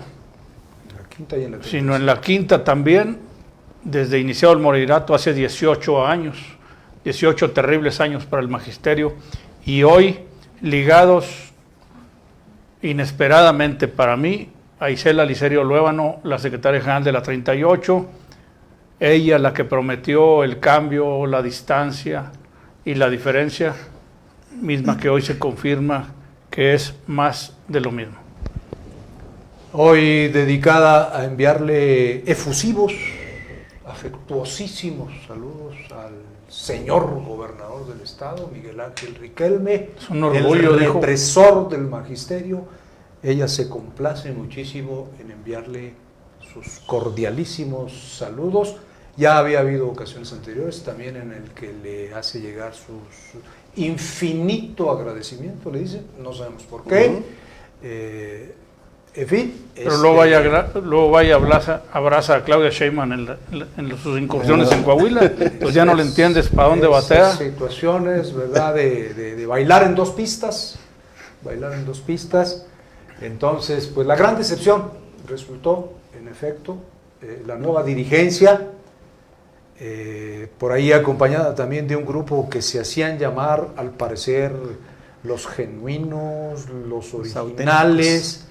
sino en la quinta también, desde iniciado el Moreirato hace 18 años, 18 terribles años para el magisterio, y hoy ligados inesperadamente para mí a Isela Licerio Luébano, la secretaria general de la 38, ella la que prometió el cambio, la distancia y la diferencia, misma que hoy se confirma que es más de lo mismo. Hoy dedicada a enviarle efusivos, afectuosísimos saludos al señor gobernador del estado, Miguel Ángel Riquelme, Es un orgullo, el dijo. represor del magisterio. Ella se complace muchísimo en enviarle sus cordialísimos saludos. Ya había habido ocasiones anteriores también en el que le hace llegar su infinito agradecimiento, le dice, no sabemos por qué. En fin. Pero luego vaya abraza a Claudia Sheinbaum en sus incursiones en Coahuila, pues ya no le entiendes para dónde batea. Situaciones, ¿verdad? De bailar en dos pistas, Entonces, pues la gran decepción resultó, en efecto, la nueva dirigencia por ahí acompañada también de un grupo que se hacían llamar, al parecer, los genuinos, los originales,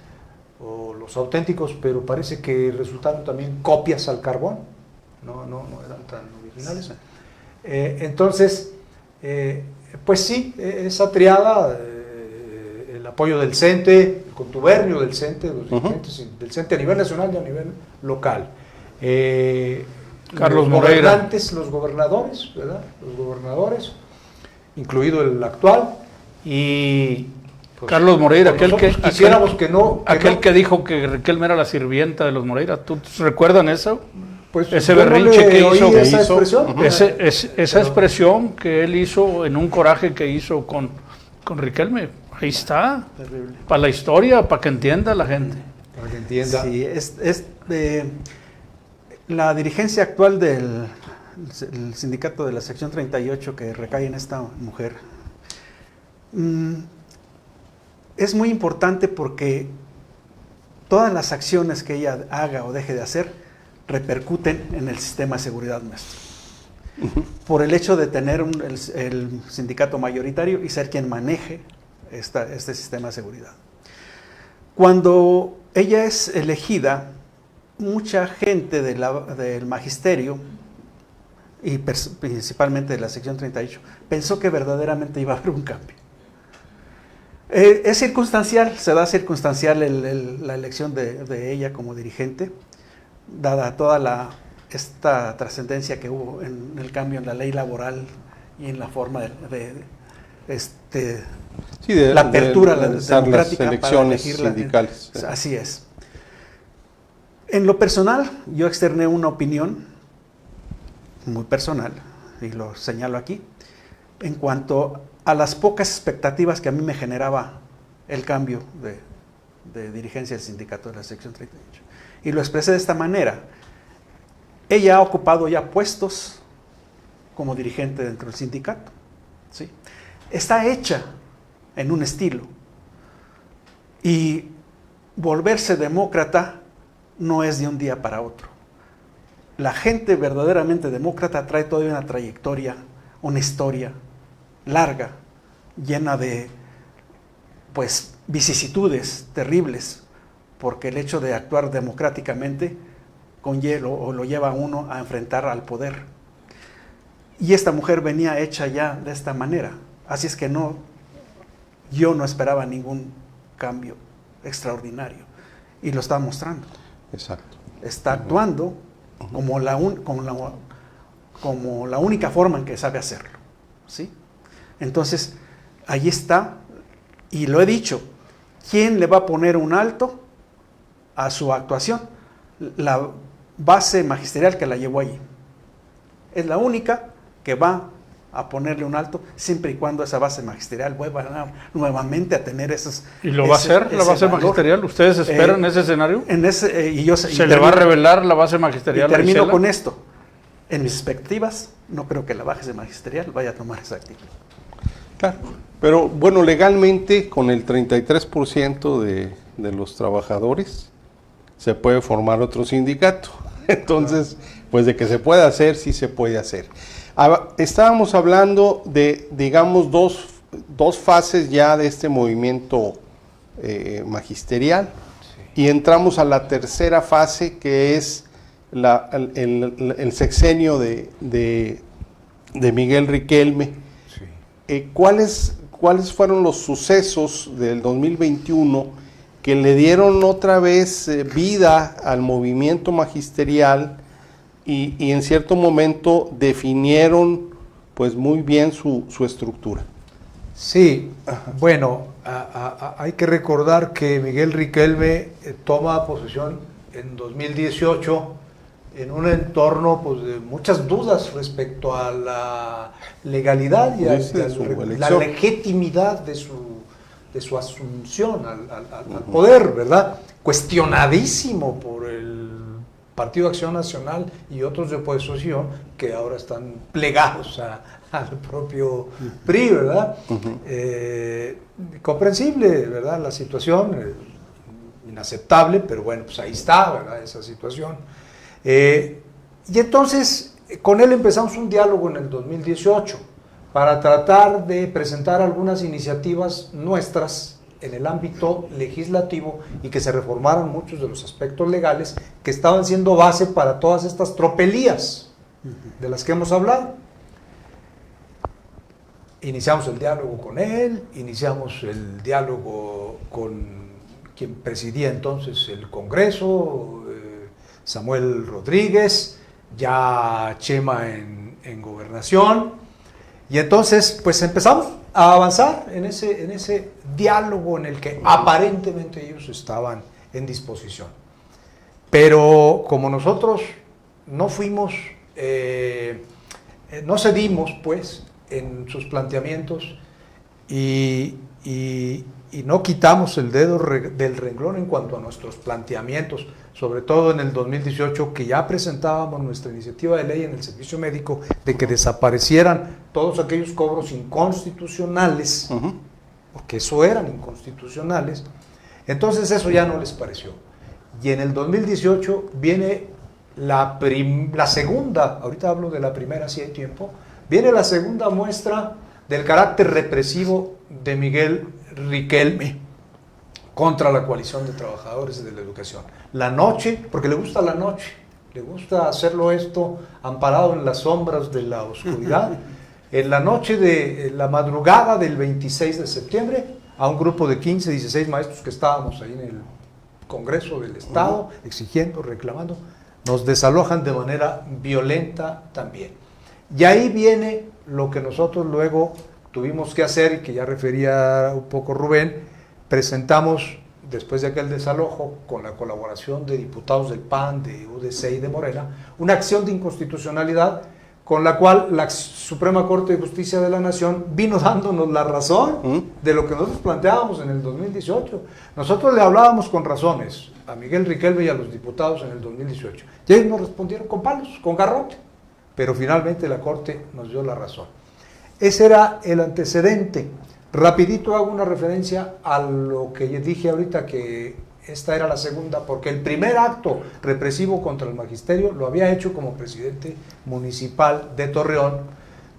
o los auténticos, pero parece que resultaron también copias al carbón, no eran tan originales. Entonces, pues sí, esa triada, el apoyo del CENTE, el contubernio del CENTE, los dirigentes del CENTE a nivel nacional y a nivel local. Carlos los Moreira. gobernantes, los gobernadores, ¿verdad? Los gobernadores, incluido el actual, y pues, Carlos Moreira, aquel que dijo que Riquelme era la sirvienta de los Moreira. ¿Tú recuerdan eso? pues, Ese yo no berrinche le que oí hizo. esa expresión. Esa expresión que él hizo en un coraje que hizo con Riquelme. Ahí está. Terrible. Para la historia, para que entienda la gente. Para que entienda. Sí, la dirigencia actual del sindicato de la sección 38 que recae en esta mujer es muy importante porque todas las acciones que ella haga o deje de hacer repercuten en el sistema de seguridad nuestro. Por el hecho de tener el sindicato mayoritario y ser quien maneje este sistema de seguridad. Cuando ella es elegida, mucha gente del magisterio, y principalmente de la sección 38, pensó que verdaderamente iba a haber un cambio. Es circunstancial, se da circunstancial la elección de ella como dirigente, dada toda esta trascendencia que hubo en el cambio en la ley laboral y en la forma la apertura democrática las elecciones para elegirla. sindicales. Así es. En lo personal, yo externé una opinión muy personal, y lo señalo aquí, en cuanto a las pocas expectativas que a mí me generaba el cambio de dirigencia del sindicato de la sección 38. Y lo expresé de esta manera. Ella ha ocupado ya puestos como dirigente dentro del sindicato. ¿Sí? Está hecha en un estilo. Y volverse demócrata no es de un día para otro. La gente verdaderamente demócrata trae toda una trayectoria, una historia larga, llena de vicisitudes terribles, porque el hecho de actuar democráticamente lo lleva a uno a enfrentar al poder. Y esta mujer venía hecha ya de esta manera, así es que yo no esperaba ningún cambio extraordinario, y lo está mostrando. Exacto. Está actuando como la única forma en que sabe hacerlo, ¿sí? Entonces, allí está, y lo he dicho, ¿quién le va a poner un alto a su actuación? La base magisterial que la llevó allí. Es la única que va a ponerle un alto, siempre y cuando esa base magisterial vuelva nuevamente a tener esos... ¿Y lo va a hacer la base magisterial? ¿Ustedes esperan ese escenario? ¿Se le va a revelar la base magisterial? Y termino con esto. En mis perspectivas, no creo que la base magisterial vaya a tomar esa actitud. Claro, pero bueno, legalmente con el 33% de los trabajadores se puede formar otro sindicato. Entonces, pues de que se puede hacer, sí se puede hacer. Estábamos hablando de, digamos, dos fases ya de este movimiento magisterial, y entramos a la tercera fase, que es el sexenio de Miguel Riquelme. Sí. ¿Cuáles fueron los sucesos del 2021 que le dieron otra vez vida al movimiento magisterial y en cierto momento definieron pues muy bien su estructura? Sí, bueno, hay que recordar que Miguel Riquelme toma posesión en 2018 en un entorno pues, de muchas dudas respecto a la legalidad y a la legitimidad de su asunción al poder, ¿verdad? Cuestionadísimo por el Partido Acción Nacional y otros de oposición que ahora están plegados al propio PRI, ¿verdad? Comprensible, ¿verdad? La situación, inaceptable, pero bueno, pues ahí está, ¿verdad? Esa situación. Y entonces con él empezamos un diálogo en el 2018 para tratar de presentar algunas iniciativas nuestras en el ámbito legislativo y que se reformaran muchos de los aspectos legales que estaban siendo base para todas estas tropelías de las que hemos hablado. Iniciamos el diálogo con él, iniciamos el diálogo con quien presidía entonces el Congreso, Samuel Rodríguez, ya Chema en Gobernación, y entonces pues empezamos a avanzar en ese diálogo en el que aparentemente ellos estaban en disposición. Pero como nosotros no fuimos, no cedimos pues en sus planteamientos y no quitamos el dedo del renglón en cuanto a nuestros planteamientos, sobre todo en el 2018, que ya presentábamos nuestra iniciativa de ley en el servicio médico de que desaparecieran todos aquellos cobros inconstitucionales, porque eso eran inconstitucionales. Entonces eso ya no les pareció. Y en el 2018 viene la segunda, ahorita hablo de la primera si hay tiempo, viene la segunda muestra del carácter represivo de Miguel Riquelme contra la coalición de trabajadores de la educación. La noche, porque le gusta la noche, le gusta hacerlo esto amparado en las sombras de la oscuridad. En la noche de la madrugada del 26 de septiembre, a un grupo de 15, 16 maestros que estábamos ahí en el Congreso del Estado, exigiendo, reclamando, nos desalojan de manera violenta también. Y ahí viene lo que nosotros luego tuvimos que hacer y que ya refería un poco Rubén. Presentamos, después de aquel desalojo, con la colaboración de diputados del PAN, de UDC y de Morena, una acción de inconstitucionalidad con la cual la Suprema Corte de Justicia de la Nación vino dándonos la razón de lo que nosotros planteábamos en el 2018. Nosotros le hablábamos con razones a Miguel Riquelme y a los diputados en el 2018. Y ellos nos respondieron con palos, con garrote. Pero finalmente la Corte nos dio la razón. Ese era el antecedente. Rapidito hago una referencia a lo que dije ahorita, que esta era la segunda, porque el primer acto represivo contra el magisterio lo había hecho como presidente municipal de Torreón,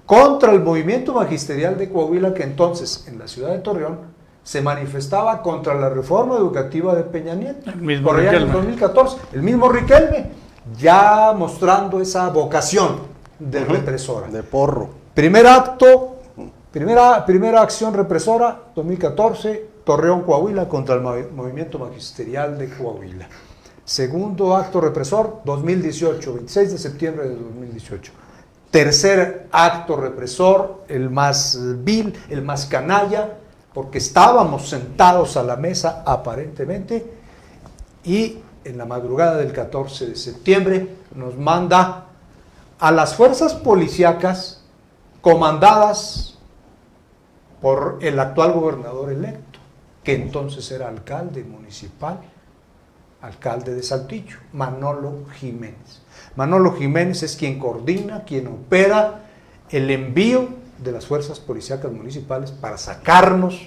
contra el movimiento magisterial de Coahuila, que entonces en la ciudad de Torreón se manifestaba contra la reforma educativa de Peña Nieto, por allá en el 2014, el mismo Riquelme, ya mostrando esa vocación de represora. De porro. Primer acto, primera acción represora, 2014, Torreón, Coahuila, contra el movimiento magisterial de Coahuila. Segundo acto represor, 2018, 26 de septiembre de 2018. Tercer acto represor, el más vil, el más canalla, porque estábamos sentados a la mesa aparentemente, y en la madrugada del 14 de septiembre nos manda a las fuerzas policíacas comandadas por el actual gobernador electo, que entonces era alcalde municipal, alcalde de Saltillo, Manolo Jiménez. Manolo Jiménez es quien coordina, quien opera el envío de las fuerzas policíacas municipales para sacarnos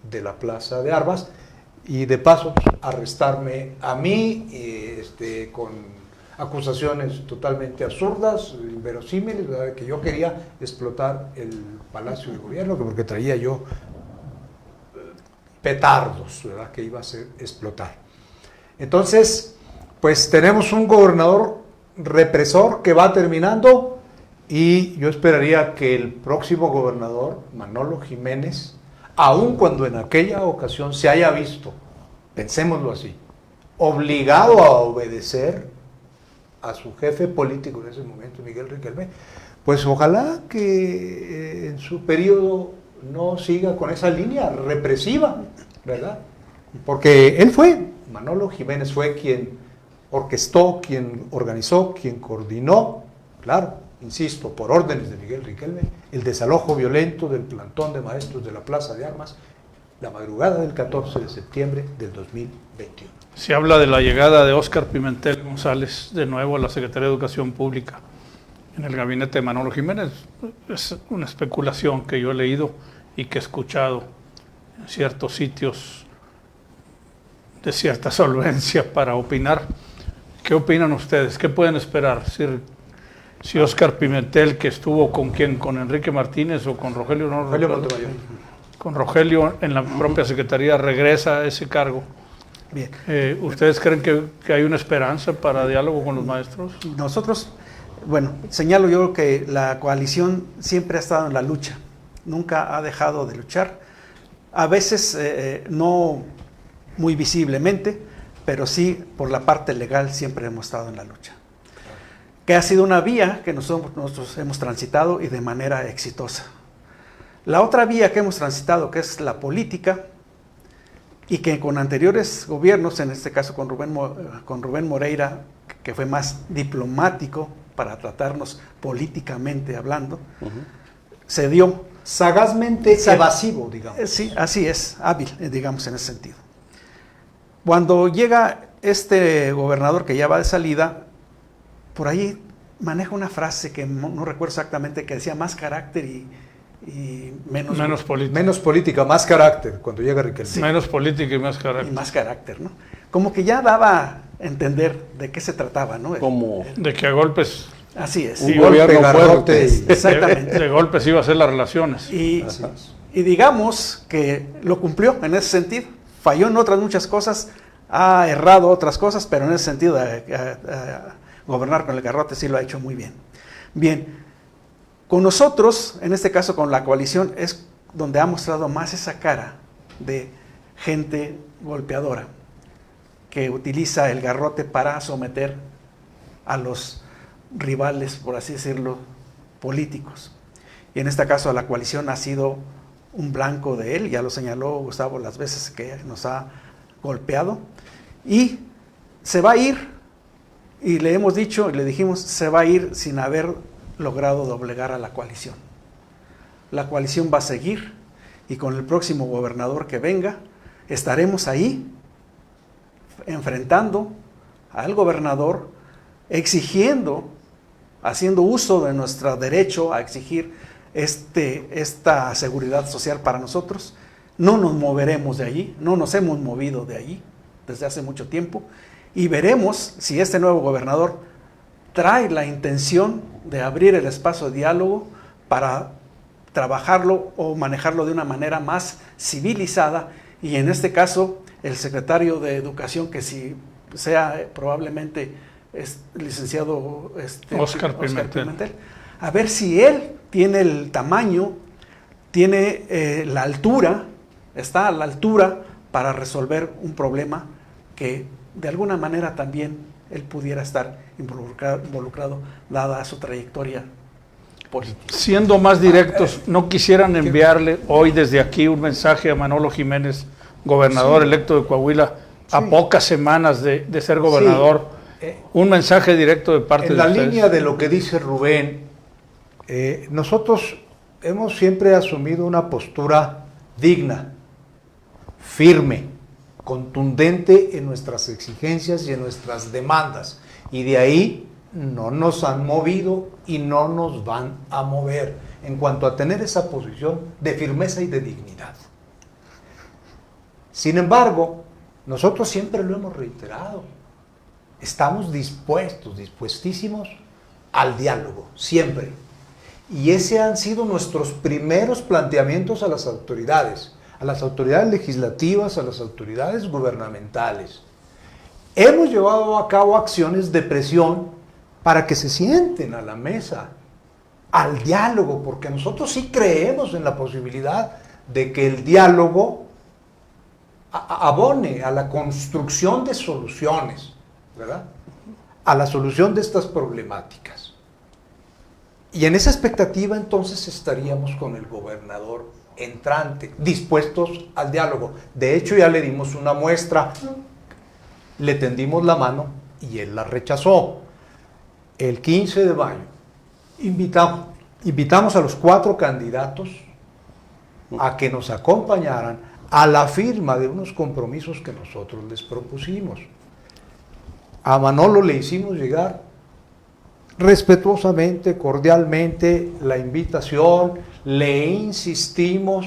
de la plaza de armas y de paso arrestarme a mí con acusaciones totalmente absurdas, inverosímiles, ¿verdad? Que yo quería explotar el Palacio de Gobierno, porque traía yo petardos, ¿verdad? Que iba a ser explotar. Entonces, pues tenemos un gobernador represor que va terminando, y yo esperaría que el próximo gobernador, Manolo Jiménez, aun cuando en aquella ocasión se haya visto, pensémoslo así, obligado a obedecer a su jefe político en ese momento, Miguel Riquelme, pues ojalá que en su periodo no siga con esa línea represiva, ¿verdad? Porque él Manolo Jiménez fue quien orquestó, quien organizó, quien coordinó, claro, insisto, por órdenes de Miguel Riquelme, el desalojo violento del plantón de maestros de la Plaza de Armas, la madrugada del 14 de septiembre del 2021. Se habla de la llegada de Óscar Pimentel González de nuevo a la Secretaría de Educación Pública en el gabinete de Manolo Jiménez. Es una especulación que yo he leído y que he escuchado en ciertos sitios de cierta solvencia para opinar. ¿Qué opinan ustedes? ¿Qué pueden esperar? Si si Óscar Pimentel, que estuvo con quién, con Enrique Martínez o con Rogelio, no Rogelio recuerdo. Montemayor. Con Rogelio en la propia Secretaría regresa a ese cargo. Bien. ¿Ustedes creen que hay una esperanza para diálogo con los maestros? Nosotros, bueno, señalo yo que la coalición siempre ha estado en la lucha, nunca ha dejado de luchar, a veces no muy visiblemente, pero sí por la parte legal siempre hemos estado en la lucha. Que ha sido una vía que nosotros hemos transitado y de manera exitosa. La otra vía que hemos transitado, que es la política, y que con anteriores gobiernos, en este caso con Rubén Moreira, que fue más diplomático para tratarnos políticamente hablando, se dio. Sagazmente evasivo, digamos. Sí, así es, hábil, digamos, en ese sentido. Cuando llega este gobernador que ya va de salida, por ahí maneja una frase que no recuerdo exactamente, que decía más carácter y menos política. Menos política, más carácter, cuando llega Riquelme. Sí. Menos política y más carácter. Y más carácter, ¿no? Como que ya daba a entender de qué se trataba, ¿no? Como De que a golpes, Así es. un Sí, gobierno garrote fuerte. Exactamente. de golpes iba a ser las relaciones. Y Así es. digamos que lo cumplió en ese sentido. Falló en otras muchas cosas, ha errado otras cosas, pero en ese sentido gobernar con el garrote sí lo ha hecho muy bien. Bien, con nosotros, en este caso con la coalición, es donde ha mostrado más esa cara de gente golpeadora, que utiliza el garrote para someter a los rivales, por así decirlo, políticos. Y en este caso la coalición ha sido un blanco de él, ya lo señaló Gustavo las veces que nos ha golpeado, y se va a ir, y le hemos dicho, y le dijimos, se va a ir sin haber logrado doblegar a la coalición. La coalición va a seguir, y con el próximo gobernador que venga, estaremos ahí, enfrentando al gobernador, exigiendo, haciendo uso de nuestro derecho a exigir esta seguridad social para nosotros. No nos moveremos de allí, no nos hemos movido de allí desde hace mucho tiempo, y veremos si este nuevo gobernador trae la intención de abrir el espacio de diálogo para trabajarlo o manejarlo de una manera más civilizada, y en este caso el secretario de Educación, que si sea probablemente es licenciado Óscar Pimentel, a ver si él tiene el tamaño, tiene la altura, está a la altura para resolver un problema que de alguna manera también él pudiera estar involucrado dada su trayectoria política. Siendo más directos, ¿no quisieran enviarle hoy desde aquí un mensaje a Manolo Jiménez, gobernador electo de Coahuila, a pocas semanas de ser gobernador? Un mensaje directo de parte de ustedes. En la línea de lo que dice Rubén, nosotros hemos siempre asumido una postura digna, firme, contundente en nuestras exigencias y en nuestras demandas. Y de ahí no nos han movido y no nos van a mover en cuanto a tener esa posición de firmeza y de dignidad. Sin embargo, nosotros siempre lo hemos reiterado. Estamos dispuestísimos al diálogo, siempre. Y ese han sido nuestros primeros planteamientos a las autoridades legislativas, a las autoridades gubernamentales. Hemos llevado a cabo acciones de presión para que se sienten a la mesa, al diálogo, porque nosotros sí creemos en la posibilidad de que el diálogo abone a la construcción de soluciones, ¿verdad? A la solución de estas problemáticas. Y en esa expectativa entonces estaríamos con el gobernador entrante, dispuestos al diálogo. De hecho, ya le dimos una muestra, le tendimos la mano y él la rechazó. El 15 de mayo invitamos a los 4 candidatos a que nos acompañaran a la firma de unos compromisos que nosotros les propusimos. A Manolo le hicimos llegar respetuosamente, cordialmente la invitación, le insistimos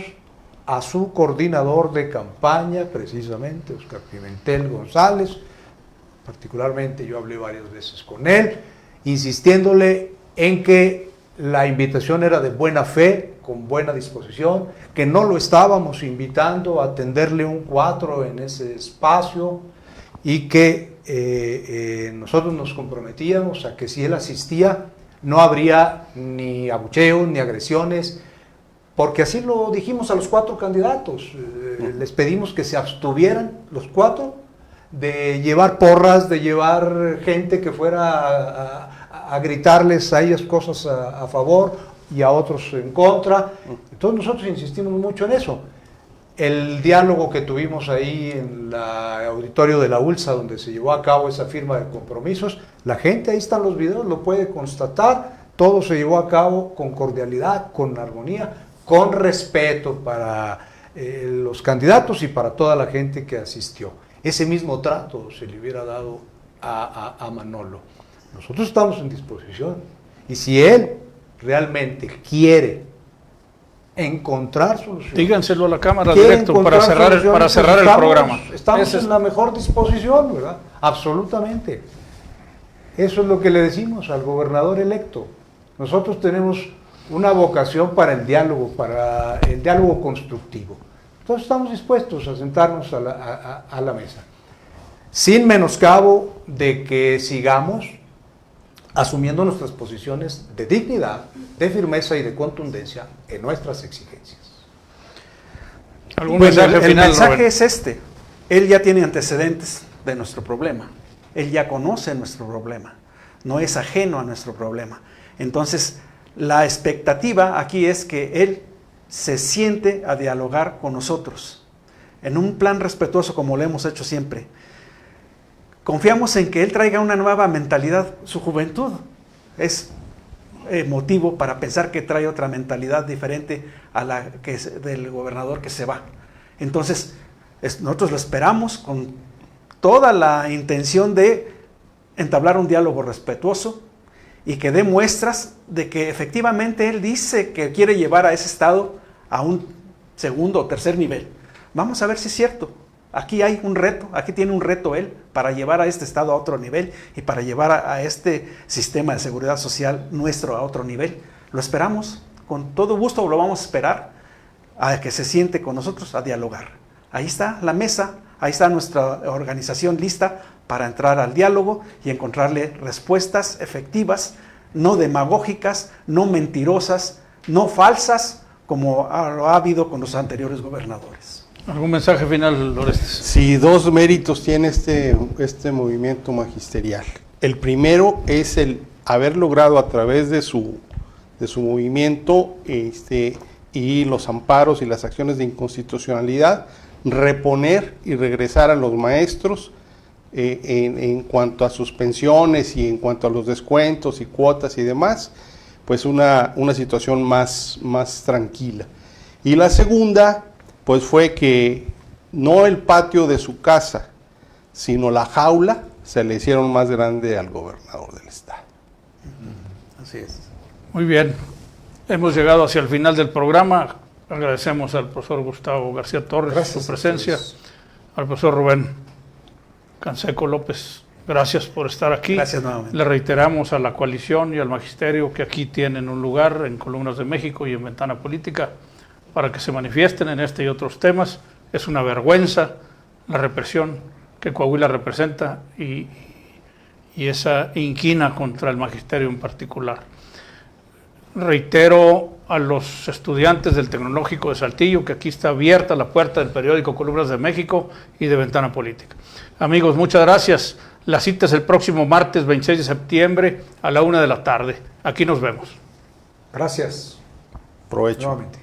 a su coordinador de campaña, precisamente Óscar Pimentel González, particularmente yo hablé varias veces con él, insistiéndole en que la invitación era de buena fe, con buena disposición, que no lo estábamos invitando a tenderle un 4 en ese espacio y que nosotros nos comprometíamos a que si él asistía no habría ni abucheos ni agresiones, porque así lo dijimos a los 4 candidatos. Les pedimos que se abstuvieran los 4 de llevar porras, de llevar gente que fuera a gritarles a ellas cosas a favor y a otros en contra. Entonces nosotros insistimos mucho en eso. El diálogo que tuvimos ahí en el auditorio de la ULSA, donde se llevó a cabo esa firma de compromisos, la gente, ahí están los videos, lo puede constatar, todo se llevó a cabo con cordialidad, con armonía, con respeto para los candidatos y para toda la gente que asistió. Ese mismo trato se le hubiera dado a Manolo. Nosotros estamos en disposición, y si él realmente quiere encontrar soluciones, díganselo a la Cámara directo para cerrar el programa. Estamos en la mejor disposición, ¿verdad? Absolutamente. Eso es lo que le decimos al gobernador electo. Nosotros tenemos una vocación para el diálogo constructivo. Entonces estamos dispuestos a sentarnos a la mesa, sin menoscabo de que sigamos asumiendo nuestras posiciones de dignidad, de firmeza y de contundencia en nuestras exigencias. ¿Algún Pues mensaje el final, mensaje Rubén? es este. Él ya tiene antecedentes de nuestro problema. Él ya conoce nuestro problema. No es ajeno a nuestro problema. Entonces, la expectativa aquí es que él se siente a dialogar con nosotros en un plan respetuoso, como lo hemos hecho siempre. Confiamos en que él traiga una nueva mentalidad. Su juventud es motivo para pensar que trae otra mentalidad diferente a la que del gobernador que se va. Entonces, nosotros lo esperamos con toda la intención de entablar un diálogo respetuoso y que dé muestras de que efectivamente él dice que quiere llevar a ese estado a un segundo o tercer nivel. Vamos a ver si es cierto. Aquí hay un reto, aquí tiene un reto él para llevar a este estado a otro nivel y para llevar a este sistema de seguridad social nuestro a otro nivel. Lo esperamos, con todo gusto lo vamos a esperar a que se siente con nosotros a dialogar. Ahí está la mesa, ahí está nuestra organización lista para entrar al diálogo y encontrarle respuestas efectivas, no demagógicas, no mentirosas, no falsas, como lo ha habido con los anteriores gobernadores. ¿Algún mensaje final, Orestes? Sí, 2 méritos tiene este movimiento magisterial. El primero es el haber logrado a través de su movimiento y los amparos y las acciones de inconstitucionalidad, reponer y regresar a los maestros en cuanto a sus pensiones y en cuanto a los descuentos y cuotas y demás, pues una situación más tranquila. Y la segunda, pues fue que no el patio de su casa, sino la jaula se le hicieron más grande al gobernador del estado. Así es. Muy bien. Hemos llegado hacia el final del programa. Agradecemos al profesor Gustavo García Torres su presencia, al profesor Rubén Canseco López. Gracias por estar aquí. Gracias nuevamente. Le reiteramos a la coalición y al magisterio que aquí tienen un lugar en Columnas de México y en Ventana Política para que se manifiesten en este y otros temas. Es una vergüenza la represión que Coahuila representa y esa inquina contra el magisterio en particular. Reitero a los estudiantes del Tecnológico de Saltillo que aquí está abierta la puerta del periódico Columnas de México y de Ventana Política. Amigos, muchas gracias. La cita es el próximo martes 26 de septiembre a la 1 de la tarde. Aquí nos vemos. Gracias. Provecho. Nuevamente.